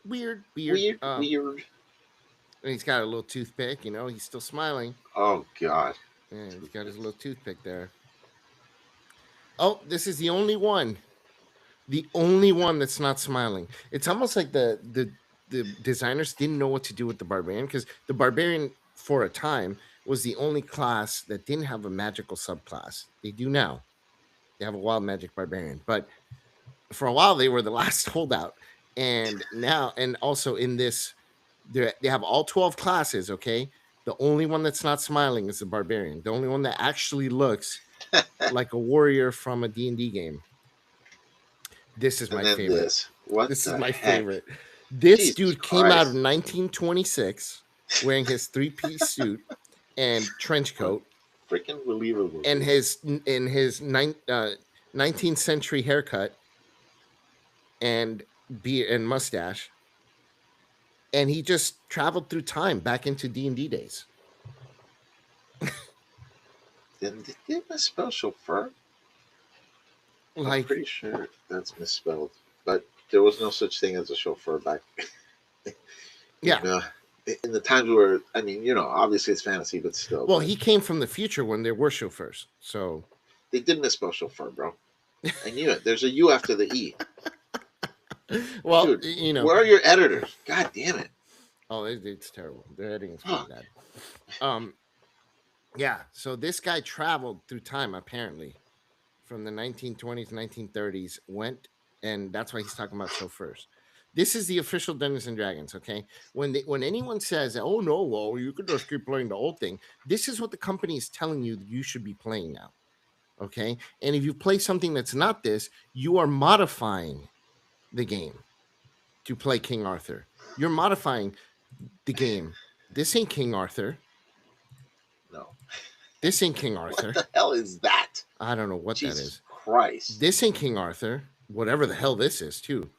weird, weird. Weird. Weird. And he's got a little toothpick. He's still smiling. Oh, God. Yeah, he's got his little toothpick there. Oh, this is the only one. The only one that's not smiling. It's almost like the designers didn't know what to do with the barbarian because the barbarian for a time was the only class that didn't have a magical subclass. They do now. They have a wild magic barbarian, but for a while they were the last holdout. And now, and also in this, they have all 12 classes. Okay, the only one that's not smiling is the barbarian. The only one that actually looks like a warrior from a D&D game. This is And my then favorite. this. What This is the my heck? favorite. This Jesus dude came out of Christ. 1926 wearing his three-piece suit and trench coat Freaking believable, and dude. his 19th century haircut and beard and mustache, and he just traveled through time back into D&D days. Did they misspell chauffeur? I'm Like, pretty sure that's misspelled. But there was no such thing as a chauffeur back yeah. in in the times where I mean, obviously it's fantasy, but still. Well, But he came from the future when there were chauffeurs. So they did misspell chauffeur, bro. I knew it. There's a U after the E. well, Dude, where are your editors? God damn it. Oh, it's terrible. Their editing is pretty bad. Yeah. So this guy traveled through time apparently from the 1920s, 1930s. Went, and that's why he's talking about chauffeurs. This is the official Dungeons and Dragons. Okay, when anyone says, "Oh no, well you could just keep playing the old thing," this is what the company is telling you that you should be playing now. Okay, and if you play something that's not this, you are modifying the game to play King Arthur. You're modifying the game. This ain't King Arthur. No. This ain't King What Arthur. the hell is that? I don't know what Jesus that is. Christ. This ain't King Arthur. Whatever the hell this is, too.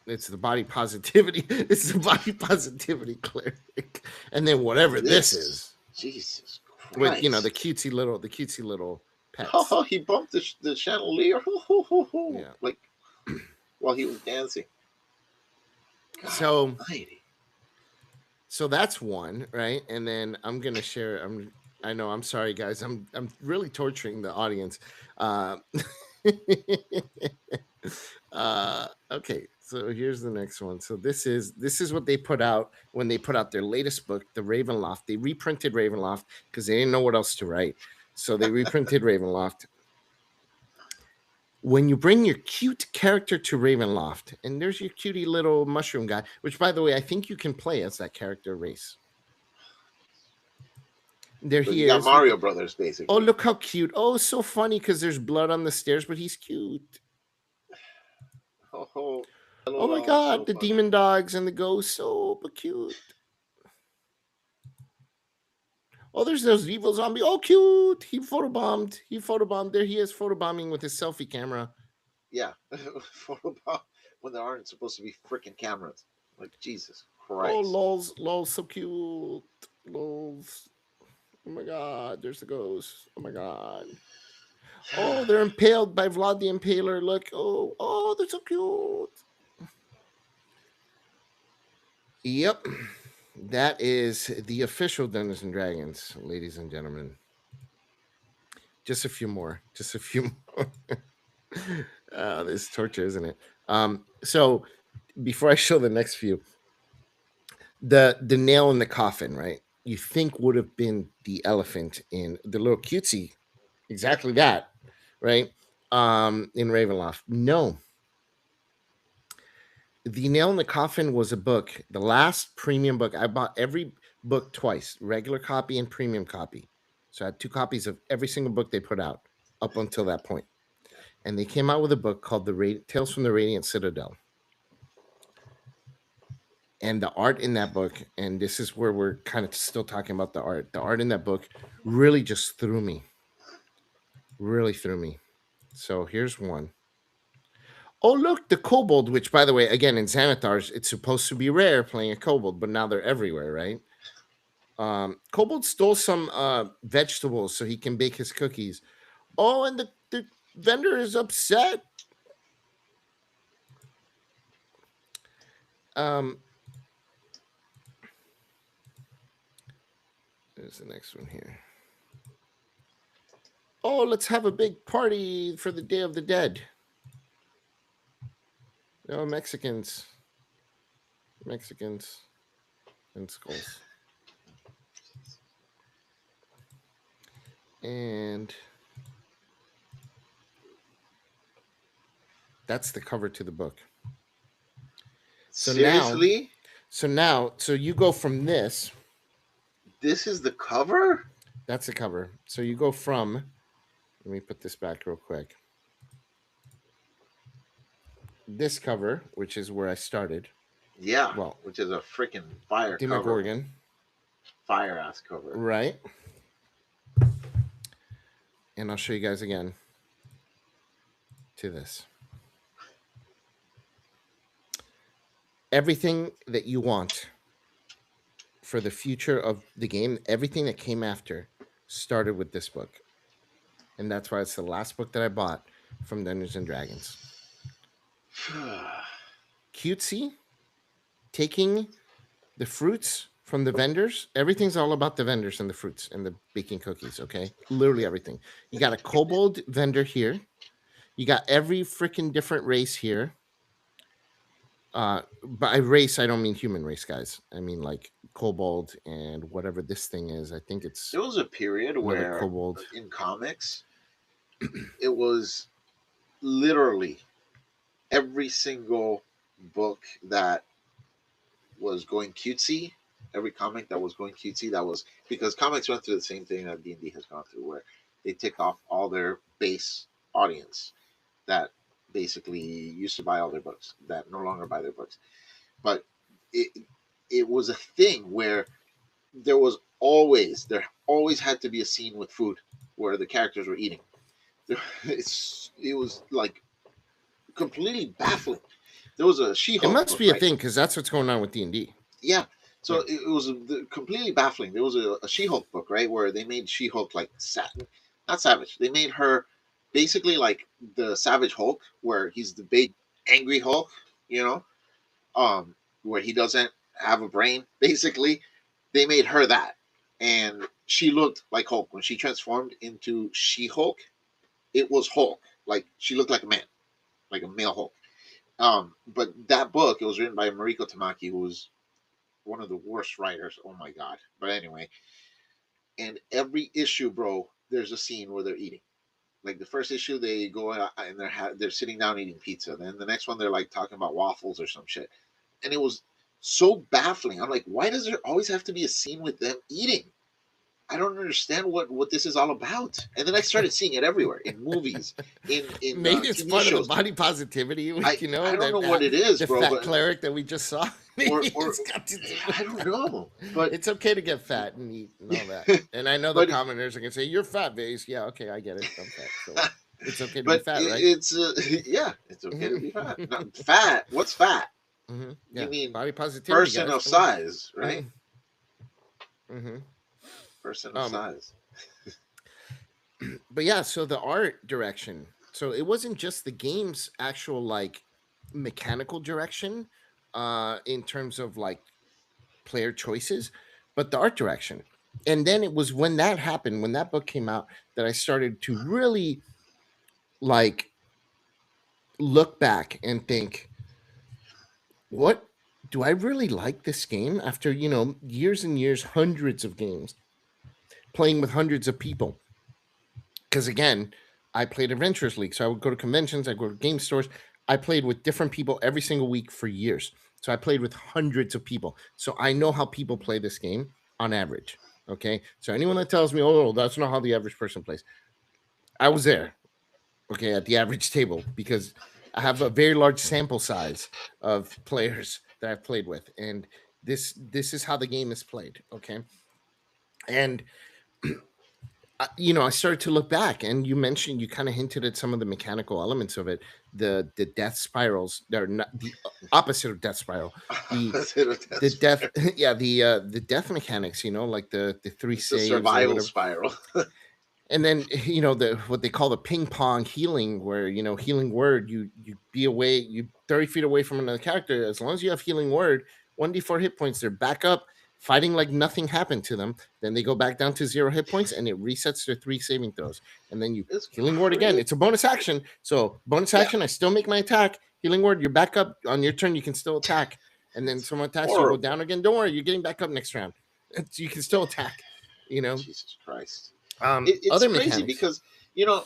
It's the body positivity. It's the body positivity cleric. And then whatever this is. Jesus Christ. With the cutesy little pets. Oh, he bumped the chandelier. Yeah. Like while he was dancing. God So almighty. So that's one, right? And then I'm gonna share. I know. I'm sorry, guys. I'm really torturing the audience. Okay. So here's the next one. So this is what they put out when they put out their latest book, The Ravenloft. They reprinted Ravenloft because they didn't know what else to write. So they reprinted Ravenloft. When you bring your cute character to Ravenloft, and there's your cutie little mushroom guy, which by the way, I think you can play as that character race. There So he you got is with Mario the. Brothers Oh, basically. look how cute! Oh, so funny because there's blood on the stairs, but he's cute. Oh, Oh my LOL, so god, the funny. demon dogs and the ghosts, so cute. Oh, there's those evil zombie. Oh, cute. He photobombed. He photobombed. There he is, photobombing with his selfie camera. Yeah, photobomb when there aren't supposed to be freaking cameras. Like Jesus Oh, Christ. lols, lols, so cute. Lols. Oh my god, there's the ghost. Oh my god. Oh, they're impaled by Vlad the Impaler. Look. Oh, oh, they're so cute. Yep. That is the official Dungeons and Dragons, ladies and gentlemen. Just a few more. Just a few more. This is torture, isn't it? So before I show the next few, the nail in the coffin, right? You think would have been the elephant in the little cutesy, Yep. exactly that, right? In Ravenloft. No, the nail in the coffin was a book, the last premium book. I bought every book twice, regular copy and premium copy. So I had two copies of every single book they put out up until that point. And they came out with a book called Tales from the Radiant Citadel. And the art in that book, and this is where we're kind of still talking about the art in that book really just threw me, really threw me. So here's one. Oh, look, the kobold, which, by the way, again, in Xanathar's, it's supposed to be rare playing a kobold, but now they're everywhere, right? Kobold stole some vegetables so he can bake his cookies. Oh, and the vendor is upset. Um, there's the next one here. Oh, let's have a big party for the Day of the Dead. Oh, Mexicans. Mexicans and skulls. And that's the cover to the book. So now, Seriously? so you go from this. This is the cover? That's the cover. So you go from. Let me put this back real quick. This cover, which is where I started. Yeah, Well, which is a freaking fire cover. Demogorgon, Fire ass cover. right? And I'll show you guys again to this. Everything that you want for the future of the game, everything that came after started with this book. And that's why it's the last book that I bought from Dungeons and Dragons. Cutesy, taking the fruits from the vendors. Everything's all about the vendors and the fruits and the baking cookies, okay? Literally everything. You got a kobold vendor here. You got every freaking different race here. By race, I don't mean human race, guys. I mean like kobold and whatever this thing is. I think it's There was a period another where kobold. in comics, it was literally every single book that was going cutesy, every comic that was going cutesy, that was because comics went through the same thing that D&D has gone through, where they take off all their base audience that basically used to buy all their books, that no longer buy their books. But it it was a thing where there always had to be a scene with food where the characters were eating. It was like completely baffling. There was a It She-Hulk must book, be a right? thing because that's what's going on with D&D. Yeah. So Yeah. it was completely baffling. There was a She-Hulk book, right, where they made She-Hulk like not savage. They made her basically like the Savage Hulk, where he's the big angry Hulk, you know, where he doesn't have a brain. Basically, they made her that, and she looked like Hulk when she transformed into She-Hulk. It was Hulk, like she looked like a man, like a male Hulk. But that book, it was written by Mariko Tamaki, who was one of the worst writers. Oh my god! But anyway, and every issue, bro, there's a scene where they're eating. Like the first issue, they go out and they're sitting down eating pizza. Then the next one, they're like talking about waffles or some shit. And it was so baffling. I'm like, why does there always have to be a scene with them eating? I don't understand what this is all about. And then I started seeing it everywhere in movies, in Maybe it's TV part of the shows. body positivity, I I don't know what that it is, the bro, fat but cleric that we just saw. Maybe or it's got to do with I don't that. know, but It's okay to get fat and eat and all that. And I know the but commenters are gonna say you're fat, base. Yeah, okay, I get it. I'm fat, so what? It's okay to be but fat, right? it's yeah, it's okay to Hmm. be fat. Not fat. What's fat? You Yeah, mean body positivity, person guys. of Come on. size, right? Hmm. Person of Um, size. but yeah, so the art direction. So it wasn't just the game's actual like mechanical direction, in terms of like player choices, but the art direction. And then it was when that happened, when that book came out, that I started to really like look back and think, what do I really like this game after, years and years, hundreds of games, playing with hundreds of people? Because again, I played Adventures League. So I would go to conventions, I go to game stores. I played with different people every single week for years. So I played with hundreds of people. So I know how people play this game on average. Okay. So anyone that tells me, oh, that's not how the average person plays, I was there, okay, at the average table, because I have a very large sample size of players that I've played with. And this is how the game is played. Okay. And I started to look back, and you kind of hinted at some of the mechanical elements of it. The death spirals, they're not the opposite of death spiral. The the That's death, yeah, the death mechanics. Like the three it's a saves or survival whatever. spiral. And then the what they call the ping pong healing, where healing word, you be away, you 30 feet away from another character. As long as you have healing word, 1d4 hit points, they're back up fighting like nothing happened to them. Then they go back down to 0 hit points, and it resets their 3 saving throws. And then you It's healing word again. crazy. It's a bonus action, so bonus Yeah, action, I still make my attack. Healing word, you're back up on your turn, you can still attack. And then it's someone attacks you, go horrible. down again, don't worry, you're getting back up next round. You can still attack you know Jesus Christ. It's Other crazy mechanics. because you know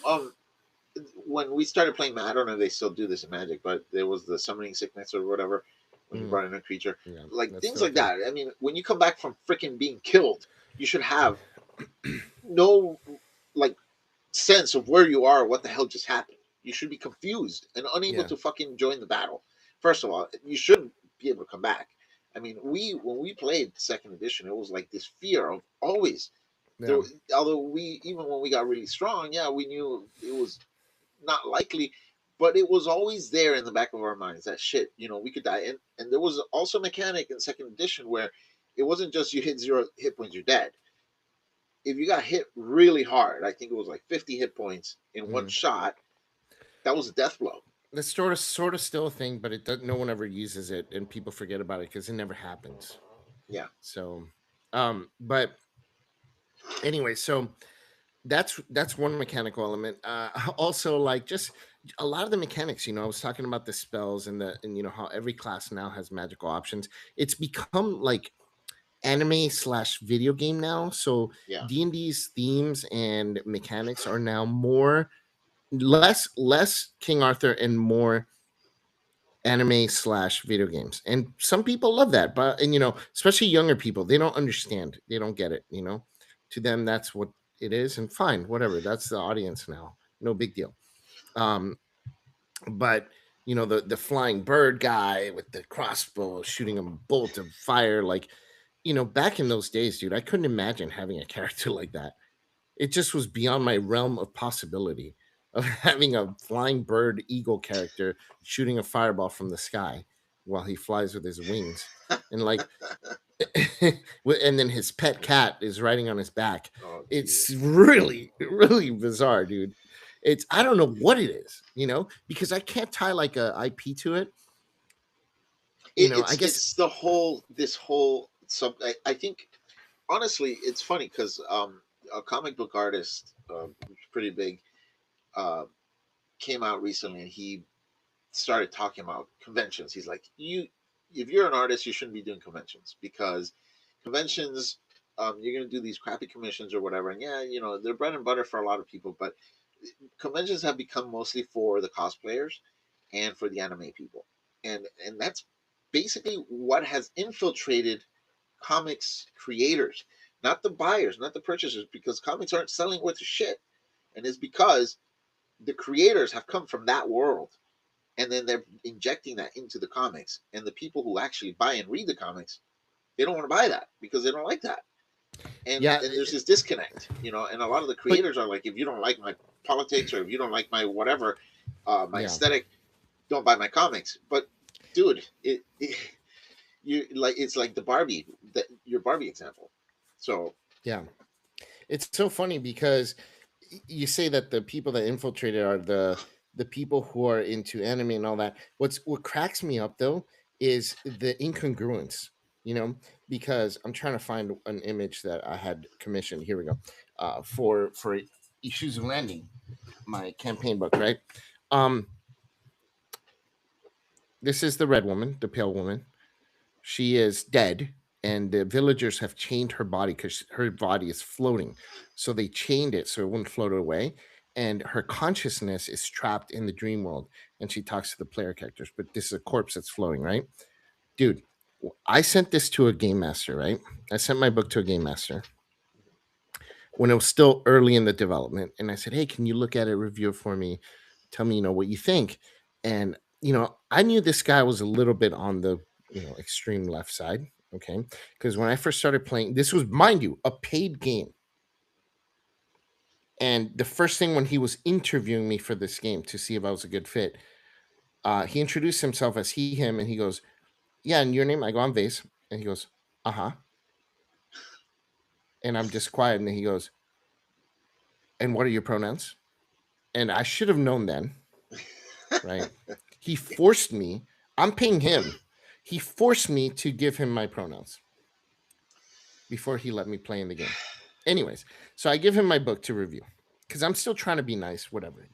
when we started playing, I don't know if they still do this in Magic, but there was the summoning sickness or whatever when you Mm, brought in a creature, yeah, like that's things still a like thing. that. I mean, when you come back from freaking being killed, you should have no like sense of where you are, what the hell just happened. You should be confused and unable Yeah, to fucking join the battle. First of all, you shouldn't be able to come back. I mean, we when we played second edition, it was like this fear of always there. yeah, Although we even when we got really strong, yeah, we knew it was not likely, but it was always there in the back of our minds that shit, we could die. And there was also a mechanic in second edition where it wasn't just you hit 0 hit points, you're dead. If you got hit really hard, I think it was like 50 hit points in one mm. shot, that was a death blow. That's sort of still a thing, but it does, no one ever uses it, and people forget about it because it never happens. Yeah, So, but anyway, so that's one mechanical element. Also, like just a lot of the mechanics. I was talking about the spells and how every class now has magical options. It's become like anime slash video game now. So yeah. D&D's themes and mechanics are now more less King Arthur and more anime slash video games. And some people love that, but and especially younger people, they don't understand, they don't get it. To them that's what it is, and fine, whatever, that's the audience now, no big deal. um but the flying bird guy with the crossbow shooting a bolt of fire, like back in those days, dude, I couldn't imagine having a character like that. It just was beyond my realm of possibility of having a flying bird eagle character shooting a fireball from the sky while he flies with his wings. And like and then his pet cat is riding on his back. Oh It's Jesus. really, really bizarre, dude. It's I don't know what it is, because I can't tie like a IP to it. I guess. It's the whole this whole sub. I think honestly, it's funny because a comic book artist, pretty big, uh, came out recently and he started talking about conventions. He's like, if you're an artist, you shouldn't be doing conventions because conventions, you're going to do these crappy commissions or whatever. And yeah, they're bread and butter for a lot of people, but conventions have become mostly for the cosplayers and for the anime people. And that's basically what has infiltrated comics creators not the buyers, not the purchasers, because comics aren't selling worth of shit, and it's because the creators have come from that world, and then they're injecting that into the comics, and the people who actually buy and read the comics, they don't want to buy that because they don't like that, Yeah, and there's this disconnect, and a lot of the but creators are like, if you don't like my politics or if you don't like my whatever, my yeah, aesthetic, don't buy my comics. But dude, you like, it's like the Barbie, that your Barbie example. So yeah. It's so funny because you say that the people that infiltrated are the people who are into anime and all that. What cracks me up though is the incongruence, you know, because I'm trying to find an image that I had commissioned. Here we go. For Issues Landing, my campaign book, right? Um, this is the red woman, the pale woman. She is dead, and the villagers have chained her body because her body is floating. So they chained it so it wouldn't float away. And her consciousness is trapped in the dream world. And she talks to the player characters, but this is a corpse that's floating, right? Dude, I sent this to a game master, right? I sent my book to a game master when it was still early in the development. And I said, hey, can you look at it, review it for me? Tell me, what you think. And, I knew this guy was a little bit on the, extreme left side. Okay. Because when I first started playing, this was, mind you, a paid game. And the first thing when he was interviewing me for this game to see if I was a good fit, he introduced himself as he, him, and he goes, yeah, and your name? I go, I'm Vase. And he goes, uh huh. And I'm just quiet. And then he goes, and what are your pronouns? And I should have known then, right? He forced me, I'm paying him. He forced me to give him my pronouns before he let me play in the game. Anyways, so I give him my book to review because I'm still trying to be nice, whatever,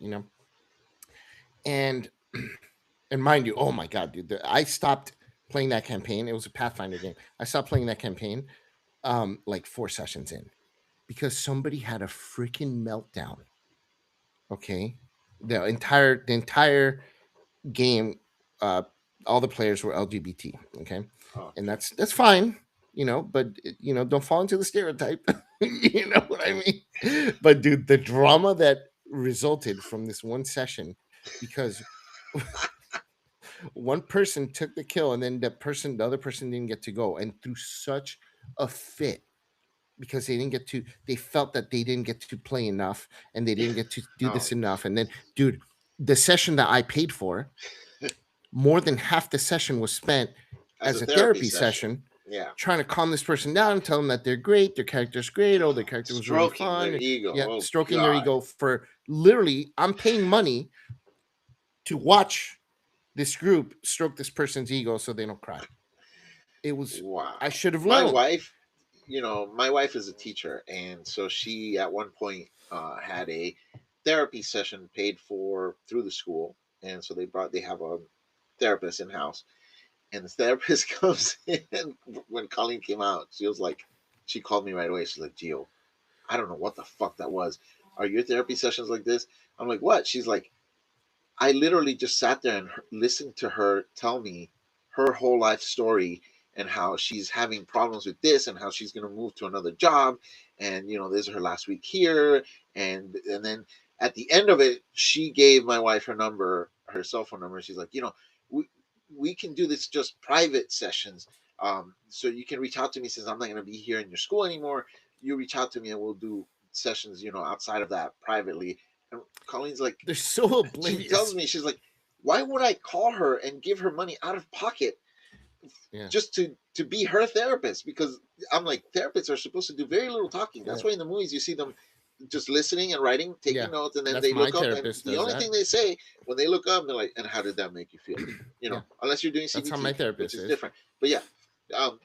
And and mind you, oh my god, dude, I stopped playing that campaign. It was a Pathfinder game. I stopped playing that campaign like 4 sessions in because somebody had a freaking meltdown. Okay. The entire game, uh, all the players were LGBT. Okay, oh, and okay. that's fine, but don't fall into the stereotype. You know what I mean? But dude, the drama that resulted from this one session, because one person took the kill and then the other person didn't get to go, and threw such a fit because they felt that they didn't get to play enough and they didn't get to do Oh, this enough. And then, dude, the session that I paid for, more than half the session was spent as as a a therapy therapy session. session, Yeah. trying to calm this person down and tell them that they're great, their character's great, oh, their character was really Stroking their fun. ego. Yeah, Oh stroking their God. ego for literally, I'm paying money to watch this group stroke this person's ego so they don't cry. It was, I Wow. should have My known. wife, my wife is a teacher, and so she at one point had a therapy session paid for through the school, and so they have a therapist in house, and the therapist comes in. When Colleen came out, she called me right away. She's like, Gio, I don't know what the fuck that was. Are your therapy sessions like this? I'm like, what? She's like, I literally just sat there and listened to her tell me her whole life story, and how she's having problems with this, and how she's going to move to another job, and this is her last week here, and then at the end of it, she gave my wife her cell phone number. She's like, we we can do this just private sessions. So you can reach out to me, since I'm not going to be here in your school anymore. You reach out to me, and we'll do sessions, outside of that privately. And Colleen's like, They're so she tells oblivious. me, she's like, why would I call her and give her money out of pocket Yeah, just to be her therapist? Because I'm like, therapists are supposed to do very little talking. That's yeah, why in the movies you see them just listening and writing, yeah. taking notes, and then That's they my look up, and therapist the does only that. thing they say when they look up, they're like, and how did that make you feel? Yeah, Unless you're doing that's how my CBT, which therapist is is. different. But yeah, um,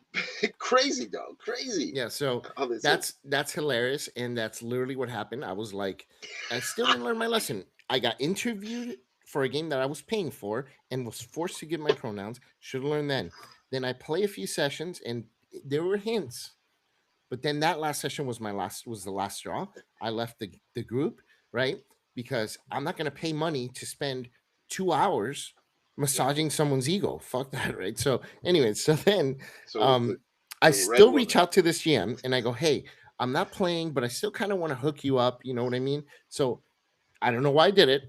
crazy dog, crazy. Yeah, so How they say, that's hilarious, and that's literally what happened. I was like, I still didn't learn my lesson. I got interviewed for a game that I was paying for and was forced to give my pronouns. Should have learned then. Then I play a few sessions, and there were hints. But then that last session was the last straw. I left the group, right? Because I'm not going to pay money to spend 2 hours yeah. massaging someone's ego. Fuck that, right? So, anyways, so then So um I The red still reach woman. out to this GM and I go, "Hey, I'm not playing, but I still kind of want to hook you up." You know what I mean? So I don't know why I did it.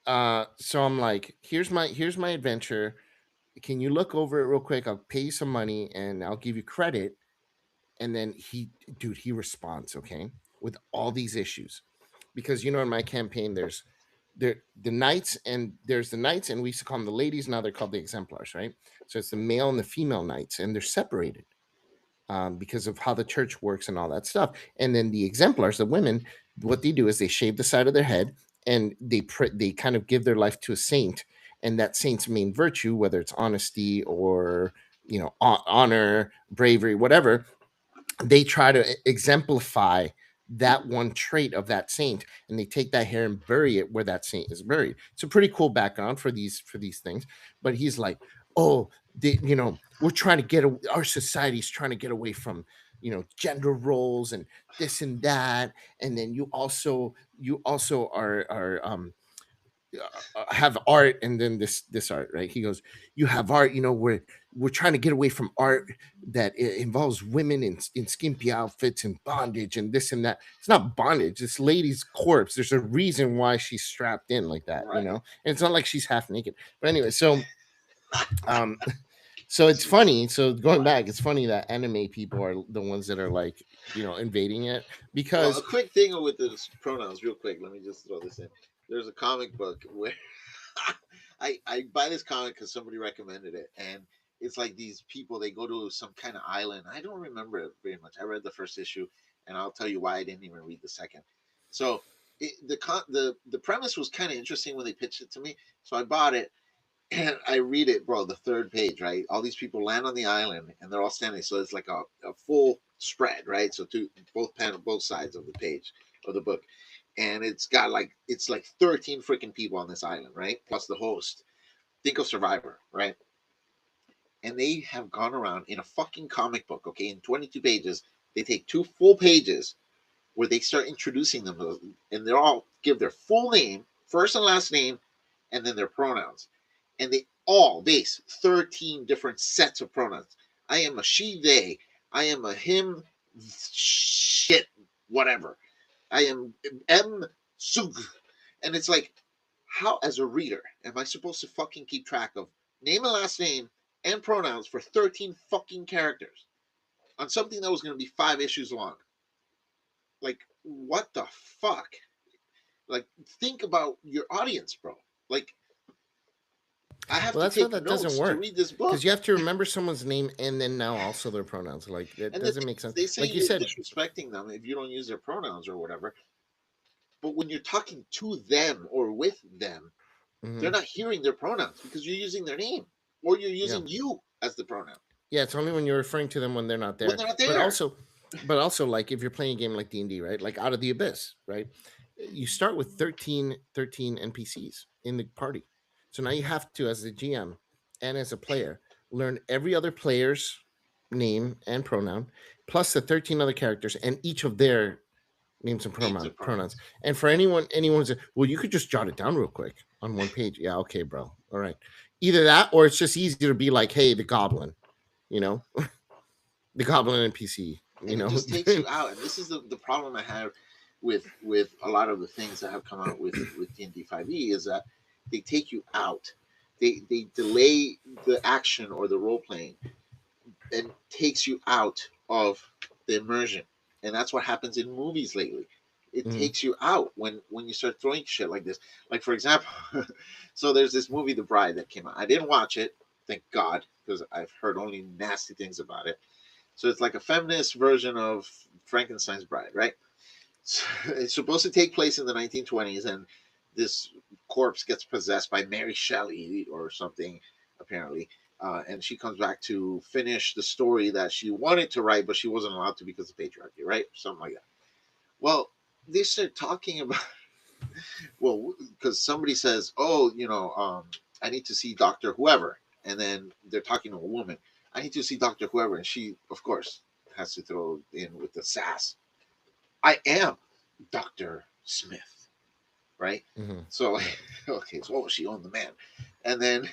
So I'm like, here's my adventure. Can you look over it real quick? I'll pay you some money and I'll give you credit. And then he responds, okay, with all these issues. Because in my campaign, there's the knights, and we used to call them the ladies, now they're called the exemplars, right? So it's the male and the female knights, and they're separated because of how the church works and all that stuff. And then the exemplars, the women, what they do is they shave the side of their head and they kind of give their life to a saint, and that saint's main virtue, whether it's honesty or honor, bravery, whatever, they try to exemplify that one trait of that saint, and they take that hair and bury it where that saint is buried. It's a pretty cool background for these things. But he's like, oh, we're trying to our society's trying to get away from gender roles and this and that. And then you also are have art, and then this art, right? He goes, you have art, we're trying to get away from art that involves women in skimpy outfits and bondage and this and that. It's not bondage, this lady's corpse, there's a reason why she's strapped in like that, Right. and it's not like she's half naked. But anyway, um so it's Jesus. funny. So going back, it's funny that anime people are the ones that are like invading it, Well, a because quick thing with the pronouns, real quick. Let me just throw this in. There's a comic book where I buy this comic because somebody recommended it, and it's like these people, they go to some kind of island. I don't remember it very much. I read the first issue, and I'll tell you why I didn't even read the second. So the premise was kind of interesting when they pitched it to me, so I bought it. And I read it, bro. The third page, right? All these people land on the island, and they're all standing. So it's like a full spread, right? So both sides of the page of the book, and it's like 13 freaking people on this island, right? Plus the host. Think of Survivor, right? And they have gone around in a fucking comic book, okay, in 22 pages. They take 2 full pages where they start introducing them, and they all give their full name, first and last name, and then their pronouns. And they all base 13 different sets of pronouns. I am a she, they. I am a him, shit, whatever. I am M, sug. And it's like, how, as a reader, am I supposed to fucking keep track of name and last name and pronouns for 13 fucking characters on something that was going to be 5 issues long? Like, what the fuck? Like, think about your audience, bro. Like, I have well, to that's why take that doesn't notes to work, read this because book. you have to remember someone's name and then now also their pronouns. Like, that And the doesn't thing make is, sense, they say like you you're said. disrespecting them if you don't use their pronouns or whatever. But when you're talking to them or with them, they're Hmm. not hearing their pronouns because you're using their name or you're Yeah. using you as the pronoun Yeah, it's only when you're referring to them when they're not when there. they're not But there. also, but also, like if you're playing a game like D&D, right? Like Out of the Abyss, right? You start with 13 NPCs in the party. So now you have to, as the GM and as a player, learn every other player's name and pronoun, plus the 13 other characters and each of their names and Names and pronouns. pronouns. And for anyone say, well, you could just jot it down real quick on one page. Yeah, okay, bro. All right. Either that, or it's just easier to be like, hey, the goblin, you know, the goblin NPC, And it just takes you out. And this is the problem I have with a lot of the things that have come out with D&D 5e is that they take you out. They delay the action or the role playing and takes you out of the immersion. And that's what happens in movies lately. It Mhm. takes you out when you start throwing shit like this. Like for example, so there's this movie The Bride that came out. I didn't watch it, thank God, because I've heard only nasty things about it. So it's like a feminist version of Frankenstein's Bride, right? So it's supposed to take place in the 1920s, and this corpse gets possessed by Mary Shelley or something, apparently. And she comes back to finish the story that she wanted to write, but she wasn't allowed to because of patriarchy, right? Something like that. Well, they start talking about, well, because somebody says, oh, I need to see Dr. Whoever. And then they're talking to a woman. I need to see Dr. Whoever. And she, of course, has to throw in with the sass. I am Dr. Smith, right? Mhm. So, Yeah. okay, so what was she on the man? And then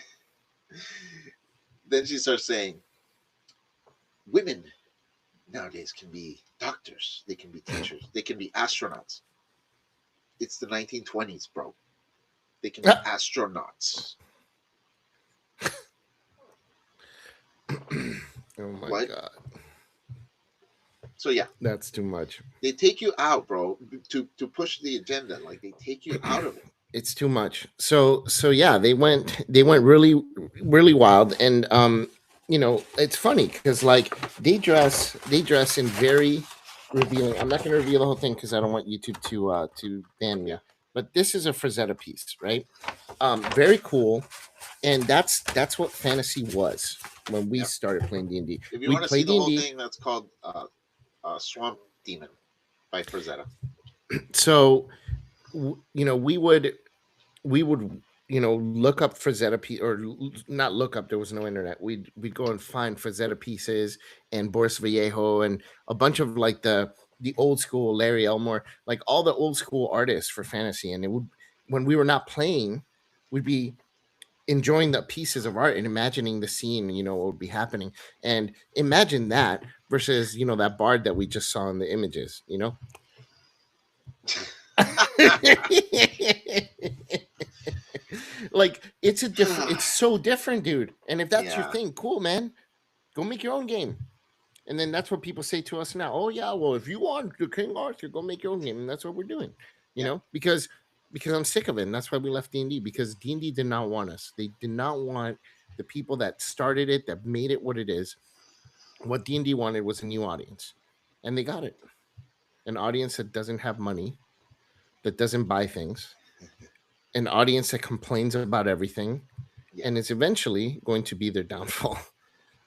she starts saying, Women nowadays can be doctors, they can be teachers, they can be astronauts. It's the 1920s, bro. They can be astronauts. Oh my What? god, So yeah, that's too much. they take you out, bro, to push the agenda. Like they take you out of it. It's too much. So yeah, they went really wild, and it's funny because like they dress in very revealing. I'm not going to reveal the whole thing because I don't want YouTube to ban Yeah, me. But this is a Frazetta piece, right? Very cool, and that's what fantasy was when we yeah. started playing D&D. If you We'd want to see play the whole D&D. thing, that's called Swamp Demon by Frazetta. So we would look up Frazetta or not look up. There was no internet. We'd go and find Frazetta pieces and Boris Vallejo and a bunch of like the old school Larry Elmore, like all the old school artists for fantasy. And it would, when we were not playing, we'd be enjoying the pieces of art and imagining the scene, what would be happening. And imagine that versus that bard that we just saw in the images. Like it's so different, dude. And if that's your Yeah, thing, cool, man. Go make your own game. And then that's what people say to us now. Oh yeah, well, if you want the King Arthur, go make your own game. And that's what we're doing. yeah, Because I'm sick of it. And that's why we left D&D, because D&D did not want us. They did not want the people that started it, that made it what it is. What D&D wanted was a new audience. And they got it. An audience that doesn't have money, that doesn't buy things, an audience that complains about everything, yeah. and it's eventually going to be their downfall.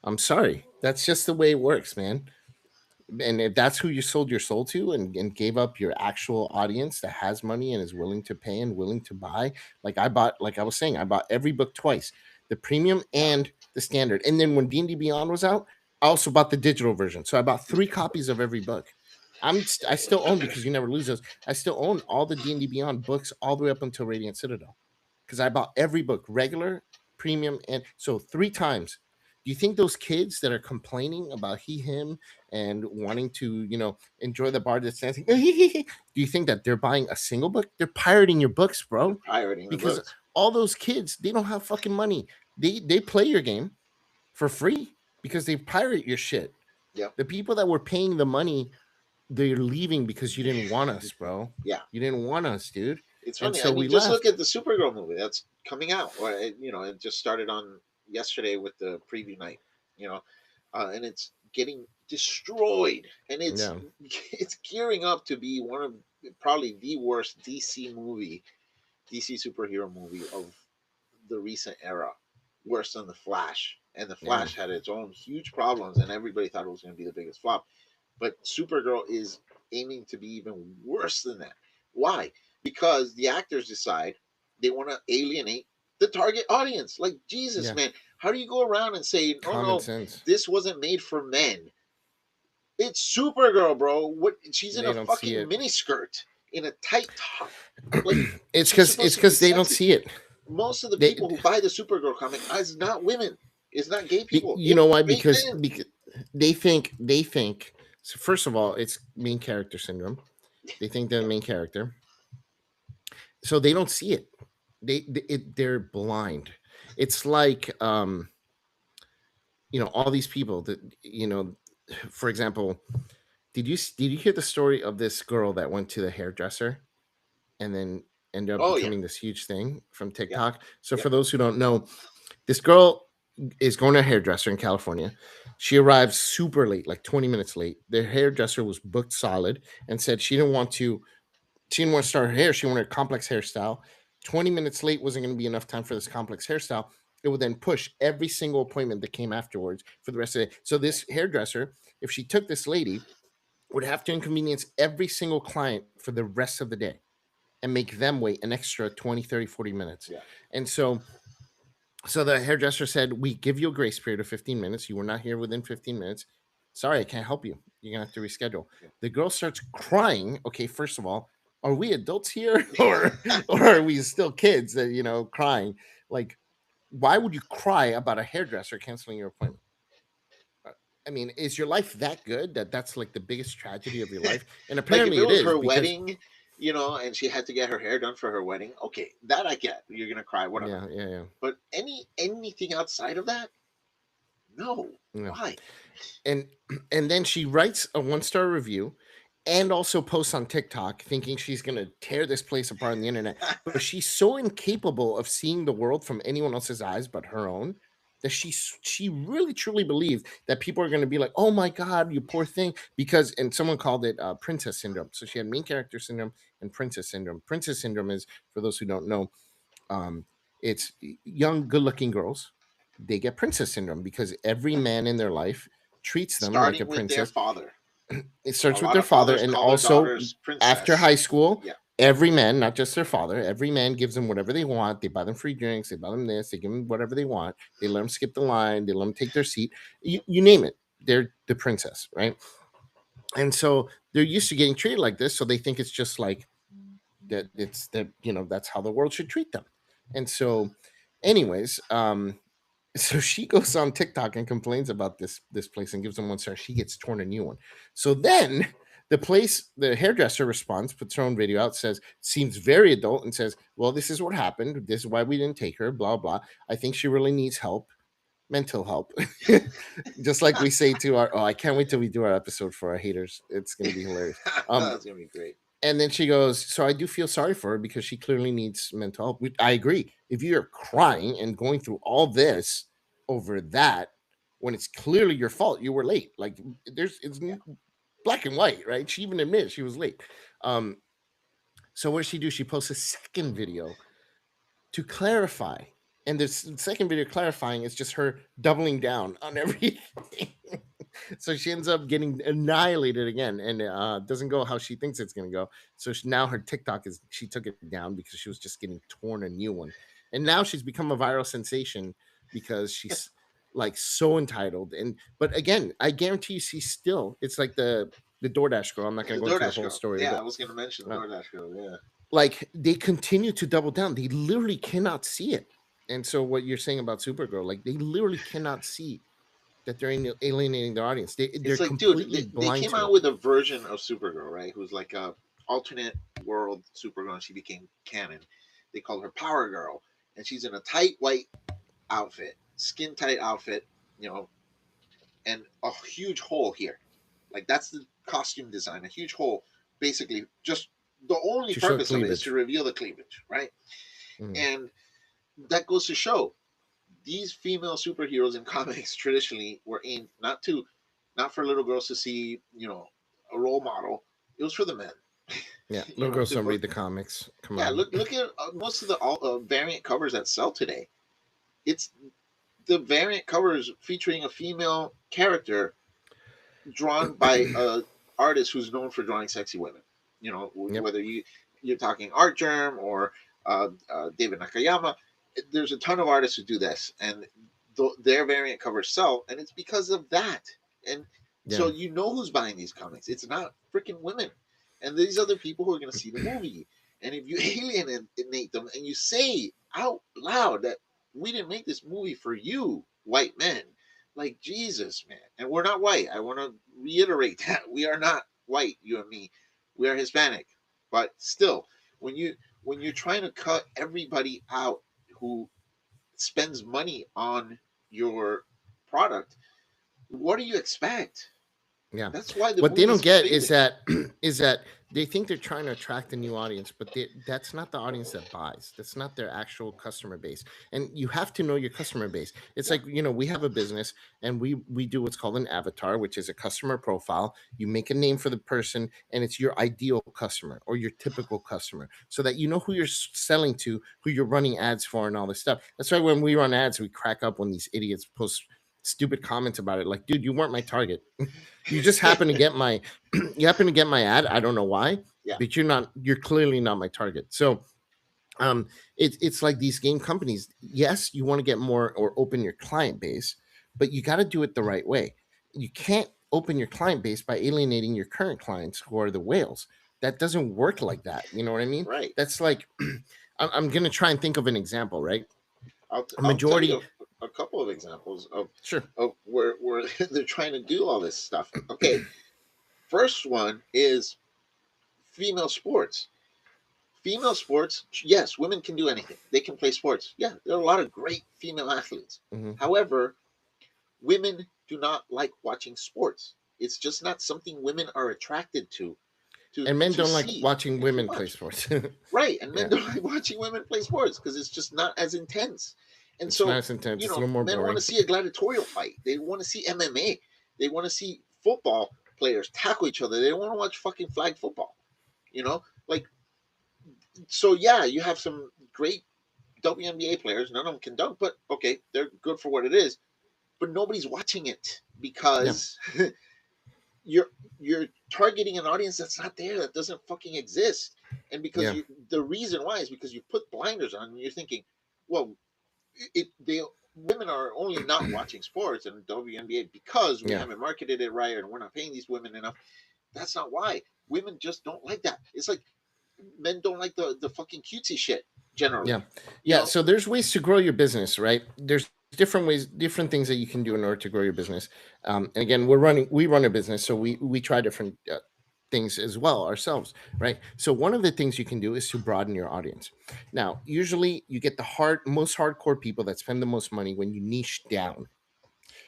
I'm sorry. That's just the way it works, man. And if that's who you sold your soul to, and gave up your actual audience that has money and is willing to pay and willing to buy, like I was saying, I bought every book twice, the premium and the standard. And then when D&D Beyond was out, I also bought the digital version. So I bought 3 copies of every book. I still own, because you never lose those. I still own all the D&D Beyond books all the way up until Radiant Citadel, because I bought every book, regular, premium, and so 3 times. Do you think those kids that are complaining about he, him, and wanting to, enjoy the bard that's dancing, do you think that they're buying a single book? They're pirating your books, They're bro. pirating the Because books. all those kids, they don't have fucking money. They play your game for free because they pirate your shit. Yep. The people that were paying the money, they're leaving because you didn't want us, bro. Yeah. You didn't want us, dude. It's And funny. so I mean, we just look left. at the Supergirl movie that's coming out. Or it just started on yesterday with the preview night. You know, and it's getting destroyed, and it's Yeah. it's gearing up to be one of probably the worst DC superhero movie of the recent era, worse than the Flash. And the Yeah. Flash had its own huge problems, and everybody thought it was going to be the biggest flop. But Supergirl is aiming to be even worse than that. Why? Because the actors decide they want to alienate the target audience. Like, Jesus, Yeah. man, how do you go around and say, "Oh Common no, sense. this wasn't made for men"? It's Supergirl, bro. What? She's in They a don't see fucking it. mini skirt in a tight top. Like, it's she's because supposed it's to be because they don't sexy. see it. Most of the They, people who buy the Supergirl comic is not women. It's not gay people. you It's know why? straight Because men. they think. So first of all, it's main character syndrome. They think they're the Yeah. main character, so they don't see it. They're blind. It's like all these people that for example, did you hear the story of this girl that went to the hairdresser and then ended up Oh yeah. becoming this huge thing from Yeah. TikTok? So Yeah. for those who don't know, this girl is going to a hairdresser in California. She arrives super late, like 20 minutes late. The hairdresser was booked solid and said she didn't want to start her hair. She wanted a complex hairstyle. 20 minutes late wasn't going to be enough time for this complex hairstyle. It would then push every single appointment that came afterwards for the rest of the day. So this hairdresser, if she took this lady, would have to inconvenience every single client for the rest of the day and make them wait an extra 20, 30, 40 minutes. Yeah. And so the hairdresser said, "We give you a grace period of 15 minutes. You were not here within 15 minutes. Sorry, I can't help you. You're going to have to reschedule." Yeah. The girl starts crying. Okay, first of all, are we adults here or are we still kids that, crying? Like, why would you cry about a hairdresser canceling your appointment? I mean, is your life that good that that's like the biggest tragedy of your life? And Like if apparently it it was is her because wedding, and she had to get her hair done for her wedding, okay, that I get. You're gonna cry, whatever. yeah, yeah, yeah, But anything outside of that, no. yeah. Why? And and then she writes a one-star review and also posts on TikTok thinking she's going to tear this place apart on the internet, but she's so incapable of seeing the world from anyone else's eyes but her own that she really truly believes that people are going to be like, "Oh my god, you poor thing," because and someone called it princess syndrome. So she had main character syndrome and princess syndrome. Princess syndrome is, for those who don't know, um, it's young, good-looking girls. They get princess syndrome because every man in their life treats them like a Starting with their princess. father. It A starts with lot their of father, fathers and call their also daughters after princess. high school, Yeah. every man, not just their father, every man gives them whatever they want. They buy them free drinks, they buy them this, they give them whatever they want. They let them skip the line, they let them take their seat. You name it, they're the princess, right? And so they're used to getting treated like this, so they think it's just like that. It's that that's how the world should treat them. And so, anyways, so she goes on TikTok and complains about this place and gives them one star. She gets torn a new one. So then the hairdresser responds, puts her own video out, says, seems very adult, and says, "Well, this is what happened. This is why we didn't take her. Blah blah. I think she really needs help, mental help." Just like we say to our, oh, I can't wait till we do our episode for our haters. It's gonna be hilarious. Um, That's gonna be great. and then she goes, "So I do feel sorry for her because she clearly needs mental help." I agree. If you're crying and going through all this over that, when it's clearly your fault, you were late. Like Yeah. black and white, right? She even admits she was late. Um, so what does she do? She posts a second video to clarify. And this second video clarifying is just her doubling down on everything. So she ends up getting annihilated again, and doesn't go how she thinks it's going to go. So now her TikTok she took it down because she was just getting torn a new one. And now she's become a viral sensation because she's like so entitled. And but again, I guarantee you, she's still, it's like the DoorDash girl. I'm not going The to go into the DoorDash whole girl. story, Yeah, I but was gonna mention the uh, DoorDash girl. Yeah. like they continue to double down. They literally cannot see it. And so what you're saying about Supergirl, like they literally cannot see that they're alienating their audience. They're It's like, dude, completely they blind came to out it. with a version of Supergirl, right? Who's like a alternate world Supergirl, and she became canon. They call her Power Girl, and she's in a tight white outfit, skin tight outfit, you know, and a huge hole here. Like that's the costume design, a huge hole. Basically, just the only To show purpose of it is to cleavage. reveal the cleavage, right? Mhm. And that goes to show these female superheroes in comics traditionally were aimed not for little girls to see, a role model. It was for the men. Yeah, You little know, girls to, don't read the comics. Come yeah. on. Look at most of the variant covers that sell today. It's the variant covers featuring a female character drawn by a artist who's known for drawing sexy women. Yep. Whether you're talking Art Germ or David Nakayama, there's a ton of artists who do this, and their variant covers sell, and it's because of that. And so Yeah. who's buying these comics? It's not freaking women, and these other people who are going to see the movie. And if you alienate them and you say out loud that we didn't make this movie for you, white men, like Jesus, man. And we're not white. I want to reiterate that we are not white. You and me, we are Hispanic. But still, when you're trying to cut everybody out who spends money on your product, what do you expect? Yeah. That's why the What they don't movie's get is failing. that is that they think they're trying to attract a new audience, but that's not the audience that buys. That's not their actual customer base. And you have to know your customer base. It's Yeah, like, we have a business and we do what's called an avatar, which is a customer profile. You make a name for the person and it's your ideal customer or your typical customer so that you know who you're selling to, who you're running ads for and all this stuff. That's why when we run ads, we crack up when these idiots post stupid comments about it like, dude, you weren't my target. You just happen to get my you happen to get my ad. I don't know why, yeah, but you're clearly not my target. So it's like these game companies. Yes, you want to get more or open your client base, but you got to do it the right way. You can't open your client base by alienating your current clients who are the whales. That doesn't work like that. You know what I mean? right. That's like I'm gonna try and think of an example, right? A I'll tell you. majority. a couple of examples Sure. of where they're trying to do all this stuff. Okay, first one is female sports. Female sports, yes, women can do anything. They can play sports. Yeah, there are a lot of great female athletes. Hmm. However, women do not like watching sports. It's just not something women are attracted And men to don't like see watching and to women play watch. sports. Right, and men Yeah, don't like watching women play sports because it's just not as intense. And it's not so, as intense. you It's a know, little more men want boring. to see a gladiatorial fight. They want to see MMA. They want to see football players tackle each other. They don't want to watch fucking flag football. You know, like, so yeah, you have some great WNBA players. None of them can dunk, but okay, they're good for what it is. But nobody's watching it Yeah, because you're you're targeting an audience that's not there, that doesn't fucking exist. And because yeah, you, the reason why is because you put blinders on and you're thinking, well, it they women are only not watching sports and WNBA because we yeah, haven't marketed it right and we're not paying these women enough. That's not why. Women just don't like that. It's like men don't like the fucking cutesy shit yeah, generally. You yeah. know, So there's ways to grow your business, right? There's different ways, different things that you can do in order to grow your business. And again, we run a business, so we try different things as well ourselves, right? So one of the things you can do is to broaden your audience. Now, usually you get the most hardcore people that spend the most money when you niche down.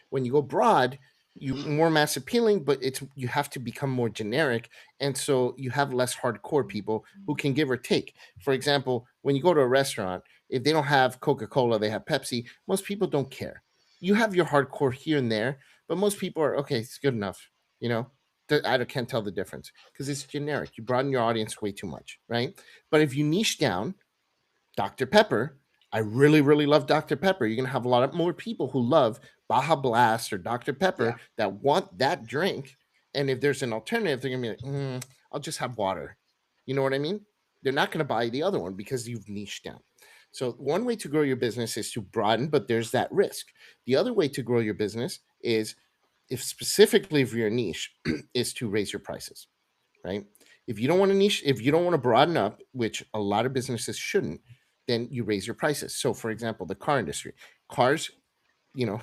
When you go broad, you more mass appealing, but it's you have to become more generic, and so you have less hardcore people who can give or take. For example, when you go to a restaurant, if they don't have Coca-Cola, they have Pepsi. Most people don't care. You have your hardcore here and there, but most people are okay. It's good enough, you know. Can't tell the difference because it's generic. You broaden your audience way too much, right? But if you niche down, Dr. Pepper. I really, really love Dr. Pepper. You're going to have a lot of more people who love Baja Blast or Dr. yeah. Pepper that want that drink. And if there's an alternative, they're going to be like, I'll just have water. You know what I mean? They're not going to buy the other one because you've niched down. So, one way to grow your business is to broaden, but there's that risk. The other way to grow your business is, if specifically if you're a niche, is to raise your prices, right? If you don't want to niche, if you don't want to broaden up, which a lot of businesses shouldn't, then you raise your prices. So, for example, the car industry, cars,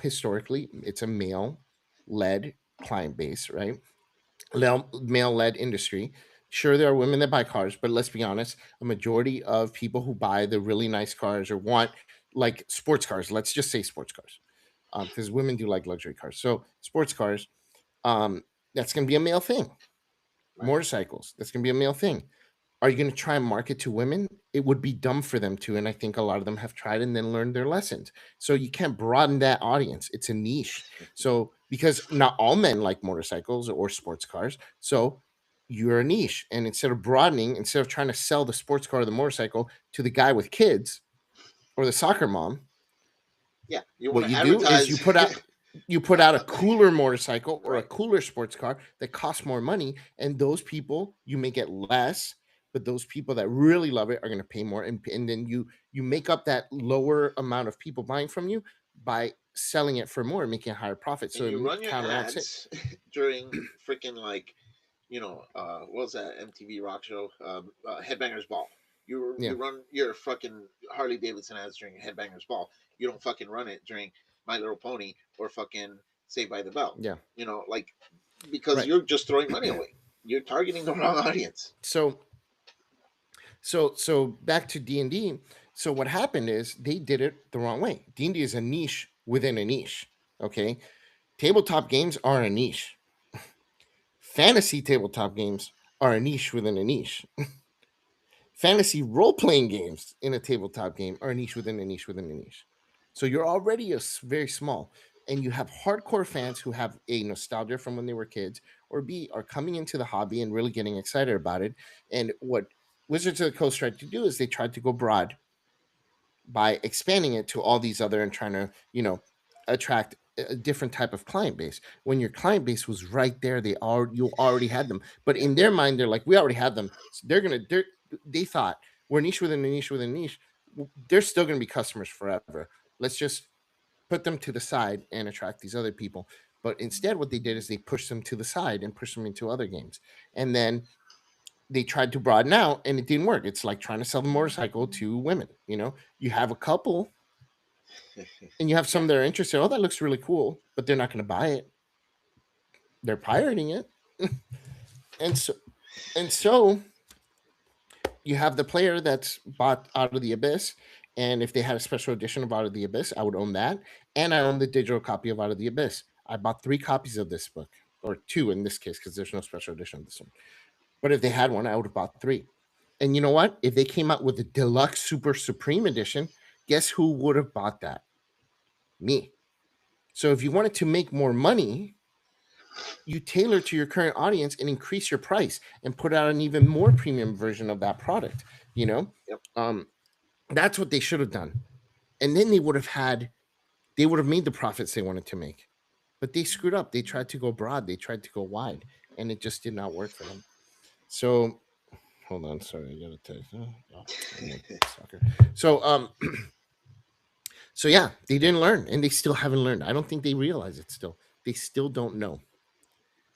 historically, it's a male led client base, right? Male led industry. Sure, there are women that buy cars, but let's be honest, a majority of people who buy the really nice cars or want like sports cars, let's just say sports cars, because women do like luxury cars. So, sports cars, um, that's going to be a male thing. Right. Motorcycles, that's going to be a male thing. Are you going to try and market to women? It would be dumb for them to. And I think a lot of them have tried and then learned their lessons. So you can't broaden that audience. It's a niche. So, because not all men like motorcycles or sports cars. So you're a niche. And instead of broadening, instead of trying to sell the sports car or the motorcycle to the guy with kids or the soccer mom, Yeah, you want what to you do is advertise. you put out a cooler motorcycle or a Right. cooler sports car that costs more money, and those people you may get less, but those people that really love it are going to pay more, and then you make up that lower amount of people buying from you by selling it for more and making a higher profit, so And it you run your counteracts it. ads during freaking, like, what was that MTV rock show? Headbangers Ball. Yeah, You run your fucking Harley Davidson ads during Headbangers Ball. You don't fucking run it during My Little Pony or fucking Saved by the Bell. yeah, Like, because right. you're just throwing money away. You're targeting the wrong audience. So back to D&D. So what happened is they did it the wrong way. D&D is a niche within a niche. Okay, tabletop games are a niche. Fantasy tabletop games are a niche within a niche. Fantasy role playing games in a tabletop game are a niche within a niche within a niche. So you're already very small, and you have hardcore fans who have a nostalgia from when they were kids, or B, are coming into the hobby and really getting excited about it. And what Wizards of the Coast tried to do is they tried to go broad by expanding it to all these other and trying to attract a different type of client base. When your client base was right there, you already had them, but Yeah. in their mind they're like, we already have them, so they thought we're niche within a niche within a niche. They're still going to be customers forever. Let's just put them to the side and attract these other people. But instead what they did is they pushed them to the side and pushed them into other games, and then they tried to broaden out and it didn't work. It's like trying to sell the motorcycle to women. You have a couple And you have Yeah. some that are interested. Oh, that looks really cool, but they're not going to buy it. They're pirating it, and so you have the player that's bought Out of the Abyss, and if they had a special edition of Out of the Abyss, I would own that, and I own the digital copy of Out of the Abyss. I bought 3 copies of this book, or 2 in this case, because there's no special edition of this one. But if they had one, I would have bought 3. And you know what? If they came out with a deluxe super supreme edition, guess who would have bought that? Me. So if you wanted to make more money, you tailor to your current audience and increase your price and put out an even more premium version of that product. You know, Yep. um, that's what they should have done. And then they would have made the profits they wanted to make. But they screwed up. They tried to go broad, they tried to go wide, and it just did not work for them. So hold on, sorry, I gotta text. Soccer. So so yeah, they didn't learn, and they still haven't learned. I don't think they realize it still. They still don't know.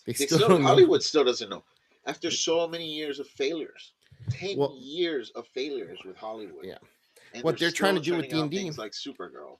They They still still don't know. Hollywood still doesn't know. After so many years of failures, 10 Well, years of failures with Hollywood, yeah. and they're What they're trying still to do with churning D and out D, things like Supergirl.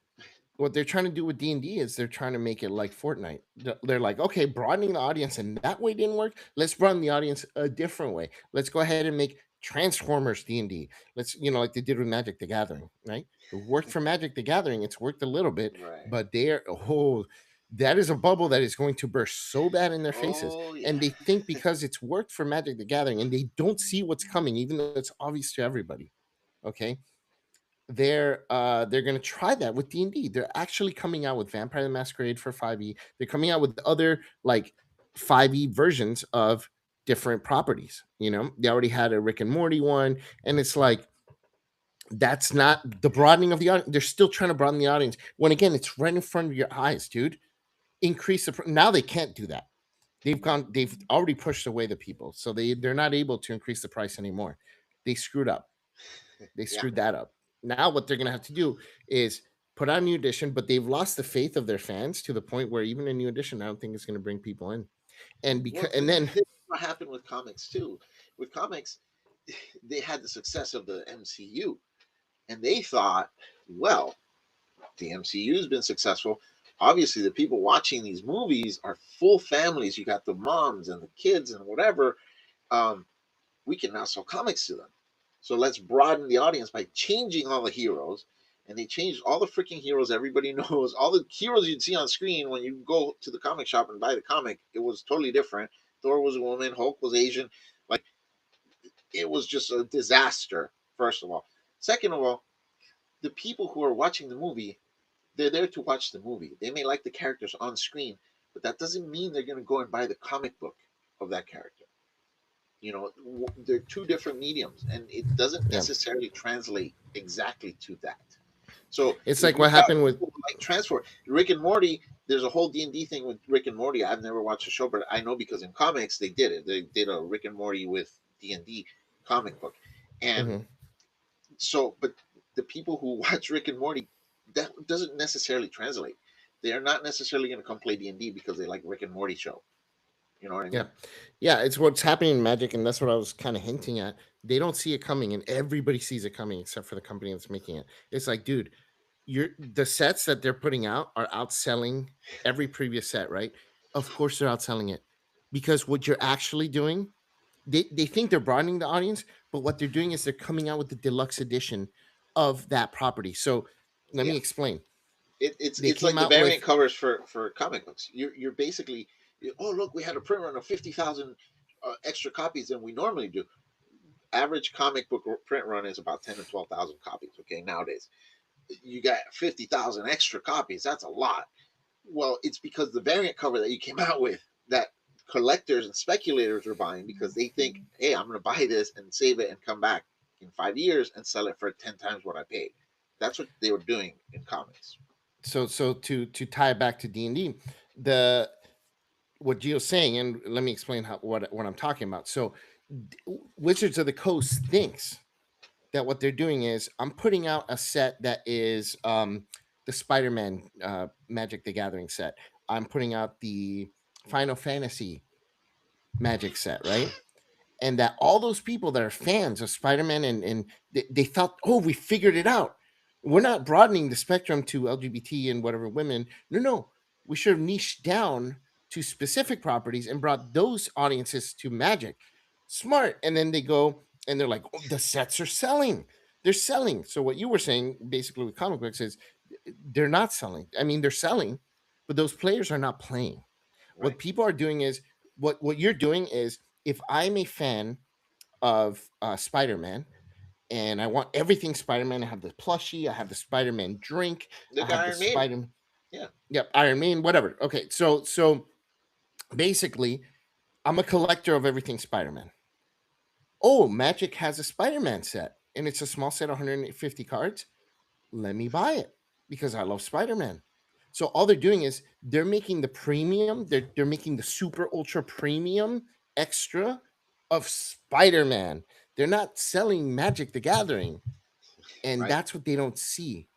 what they're trying to do with D&D is they're trying to make it like Fortnite. They're like, okay, broadening the audience and that way didn't work. Let's broaden the audience a different way. Let's go ahead and make Transformers D&D. Let's, like they did with Magic the Gathering, right? It worked for Magic the Gathering. It's worked a little bit, Right. but that is a bubble that is going to burst so bad in their faces. Oh yeah. And they think because it's worked for Magic the Gathering and they don't see what's coming, even though it's obvious to everybody. Okay, they're going to try that with D&D. They're actually coming out with Vampire the Masquerade for 5e. They're coming out with other like 5e versions of different properties. They already had a Rick and Morty one, and it's like that's not the broadening of the audience. They're still trying to broaden the audience when again it's right in front of your eyes, dude. Increase now they can't do that. They've already pushed away the people, so they're not able to increase the price anymore. They screwed up. They Yeah. screwed that up. Now what they're going to have to do is put out a new edition, but they've lost the faith of their fans to the point where even a new edition, I don't think is going to bring people in. And Well, because and then this is what happened with comics too. With comics, they had the success of the MCU, and they thought, well, the MCU's been successful. Obviously, the people watching these movies are full families. You got the moms and the kids and whatever. Um, we can now sell comics to them. So let's broaden the audience by changing all the heroes. And they changed all the freaking heroes everybody knows. All the heroes you'd see on screen when you go to the comic shop and buy the comic, it was totally different. Thor was a woman, Hulk was Asian. Like, it was just a disaster, first of all. Second of all, the people who are watching the movie, they're there to watch the movie. They may like the characters on screen, but that doesn't mean they're going to go and buy the comic book of that character. They're two different mediums, and it doesn't yeah, necessarily translate exactly to that. So it's if like you've what got happened with people who like transport, Rick and Morty, there's a whole D&D thing with Rick and Morty. I've never watched the show, but I know because in comics they did it. They did a Rick and Morty with D&D comic book, and mhm. so, but the people who watch Rick and Morty, that doesn't necessarily translate. They are not necessarily going to come play D&D because they like Rick and Morty show. You know what I Yeah. mean? Yeah, it's what's happening in Magic, and that's what I was kind of hinting at. They don't see it coming, and everybody sees it coming except for the company that's making it. It's like, dude, the sets that they're putting out are outselling every previous set, right? Of course they're outselling it. Because what you're actually doing, they think they're broadening the audience, but what they're doing is they're coming out with the deluxe edition of that property. So let Yeah. me explain. It's They it's came like the out variant with covers for comic books. You're basically, oh look, we had a print run of 50,000 extra copies than we normally do. Average comic book print run is about 10 to 12,000 copies. Okay, nowadays you got 50,000 extra copies. That's a lot. Well, it's because the variant cover that you came out with that collectors and speculators are buying because they think, hey, I'm going to buy this and save it and come back in 5 years and sell it for 10 times what I paid. That's what they were doing in comics. so to tie it back to D&D, the what Gio's saying, and let me explain what I'm talking about. So Wizards of the Coast thinks that what they're doing is I'm putting out a set that is the Spider-Man Magic the Gathering set. I'm putting out the Final Fantasy Magic set, right? And that all those people that are fans of Spider-Man and they thought, oh, we figured it out. We're not broadening the spectrum to LGBT and whatever women. No, no. We should have niched down to specific properties and brought those audiences to Magic. Smart. And then they go and they're like, oh, the sets are selling. They're selling. So what you were saying basically with comic books is they're not selling. I mean, they're selling, but those players are not playing. Right. What people are doing is what you're doing is if I'm a fan of Spider-Man and I want everything Spider-Man. I have the plushie, I have the Spider-Man drink, I Look, have the Iron Maiden. Spider, Yeah. yep, Iron Man, whatever. Okay, so basically, I'm a collector of everything Spider-Man. Oh, Magic has a Spider-Man set, and it's a small set, 150 cards. Let me buy it because I love Spider-Man. So all they're doing is they're making the premium, they're making the super ultra premium extra of Spider-Man. They're not selling Magic the Gathering. And Right. that's what they don't see.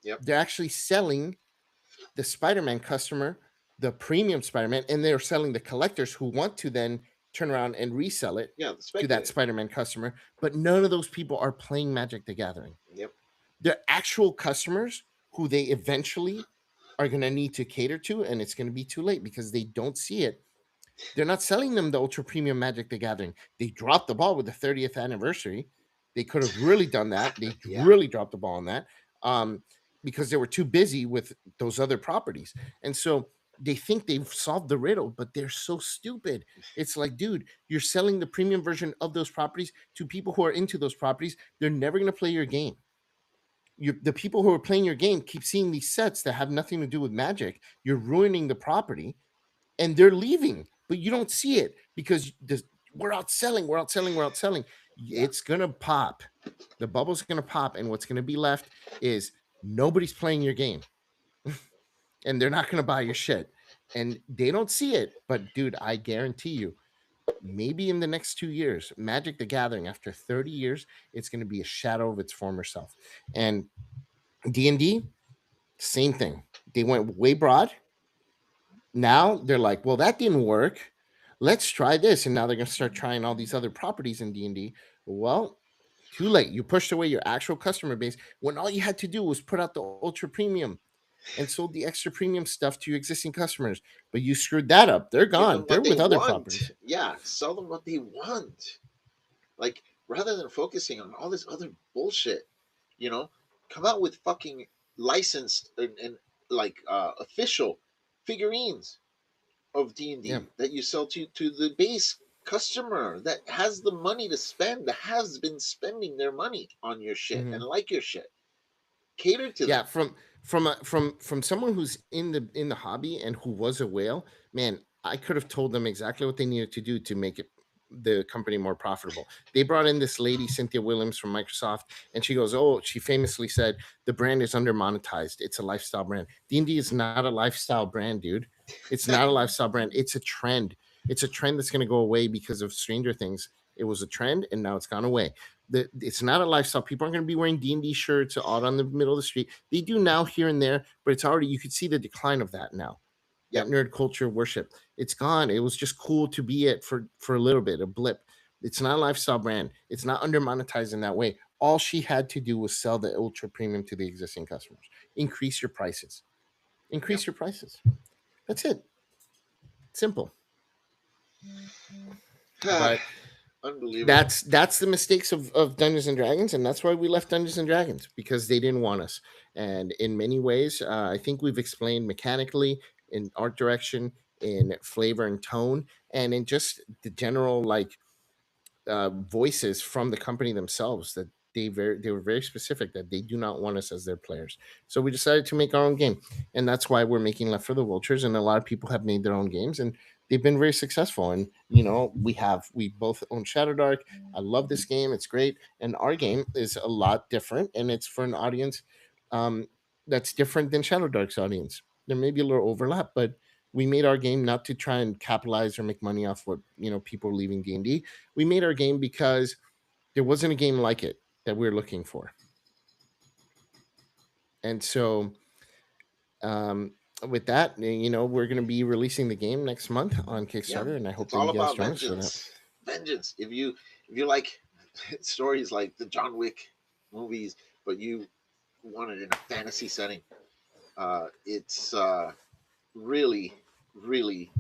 Yep. They're actually selling the Spider-Man customer, the premium Spider-Man, and they're selling the collectors who want to then turn around and resell it Yeah. The to that speculator. Spider-Man customer. But none of those people are playing Magic the Gathering. Yep. They're actual customers who they eventually are going to need to cater to, and it's going to be too late because they don't see it. They're not selling them the ultra premium Magic the Gathering. They dropped the ball with the 30th anniversary. They could have really done that. They Yeah. really dropped the ball on that because they were too busy with those other properties. And so they think they've solved the riddle, but they're so stupid. It's like, dude, you're selling the premium version of those properties to people who are into those properties. They're never going to play your game. The people who are playing your game keep seeing these sets that have nothing to do with Magic. You're ruining the property and they're leaving, but you don't see it because we're outselling, we're outselling, we're outselling. Yeah. It's gonna pop. The bubble's gonna pop, and what's gonna be left is nobody's playing your game, and they're not gonna buy your shit. And they don't see it, but dude, I guarantee you, maybe in the next 2 years, Magic the Gathering, after 30 years, it's gonna be a shadow of its former self. And D&D, same thing. They went way broad. Now they're like, well, that didn't work. Let's try this. And now they're going to start trying all these other properties in D&D. Well, too late. You pushed away your actual customer base when all you had to do was put out the ultra premium and sold the extra premium stuff to your existing customers. But you screwed that up. They're Give gone. them They're what they with other want. properties. Yeah. Sell them what they want. Like, rather than focusing on all this other bullshit, you know, come out with fucking licensed and like official figurines of D and Yeah. D that you sell to the base customer that has the money to spend, that has been spending their money on your shit and Mhm. like your shit. Cater to Yeah, them. from someone who's in the hobby and who was a whale, man, I could have told them exactly what they needed to do to make it the company more profitable. They brought in this lady, Cynthia Williams from Microsoft, and she goes, "Oh, she famously said the brand is under monetized. It's a lifestyle brand. D&D is not a lifestyle brand, dude. It's not a lifestyle brand. It's a trend. It's a trend that's going to go away because of Stranger Things. It was a trend, and now it's gone away. It's not a lifestyle. People aren't going to be wearing D&D shirts out on the middle of the street. They do now here and there, but it's already, you could see the decline of that now. That Yep. nerd culture worship, it's gone. It was just cool to be it for a little bit, a blip. It's not a lifestyle brand. It's not under monetized in that way. All she had to do was sell the ultra premium to the existing customers. Increase your prices. Yep. Increase your prices. That's it. Simple. But Unbelievable. that's the mistakes of Dungeons and Dragons, and that's why we left Dungeons and Dragons because they didn't want us. And in many ways, I think we've explained mechanically, in art direction, in flavor and tone, and in just the general like voices from the company themselves that they were very specific that they do not want us as their players. So we decided to make our own game, and that's why we're making Left for the Vultures. And a lot of people have made their own games, and they've been very successful. And we both own Shadow Dark. I love this game; it's great. And our game is a lot different, and it's for an audience um, that's different than Shadow Dark's audience. There may be a little overlap, but we made our game not to try and capitalize or make money off what people leaving D&D. We made our game because there wasn't a game like it that we were looking for. And so with that, we're going to be releasing the game next month on Yeah. Kickstarter, and I hope It's that all you guys about join us for that. vengeance. Vengeance. If you like stories like the John Wick movies, but you want it in a fantasy setting. It's really, really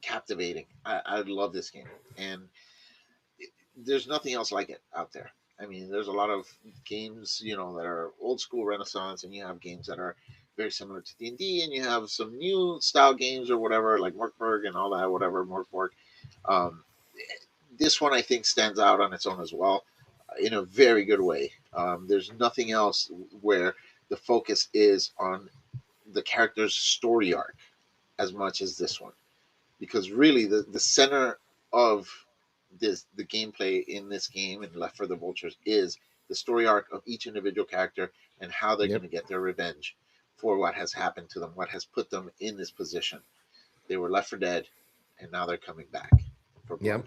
captivating. I love this game, and there's nothing else like it out there. I mean, there's a lot of games, that are old school Renaissance, and you have games that are very similar to D&D, and you have some new style games or whatever, like Morkborg and all that, whatever Morkborg. Um, this one I think stands out on its own as well, in a very good way. There's nothing else where the focus is on the character's story arc as much as this one, because really the center of the gameplay in this game and Left for the Vultures is the story arc of each individual character and how they're going Yep. to get their revenge for what has happened to them, what has put them in this position. They were left for dead, and now they're coming back for blood. Yep.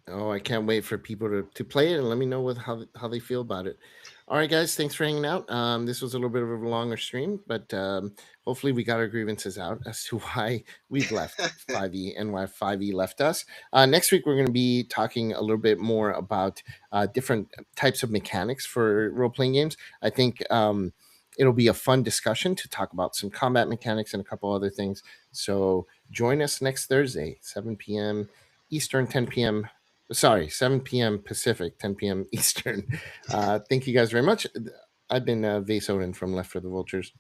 Oh, I can't wait for people to play it and let me know how they feel about it. All right, guys, thanks for hanging out. This was a little bit of a longer stream, but hopefully we got our grievances out as to why we've left 5e and why 5e left us. Next week, we're going to be talking a little bit more about different types of mechanics for role playing games. I think it'll be a fun discussion to talk about some combat mechanics and a couple other things. So join us next Thursday, 7 p.m. Eastern, 10 p.m. Sorry, 7 p.m. Pacific, 10 p.m. Eastern. Thank you guys very much. I've been Vase Odin from Left for the Vultures.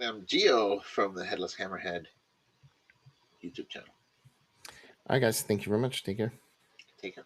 I'm Geo from the Headless Hammerhead YouTube channel. All right, guys. Thank you very much. Take care. Take care.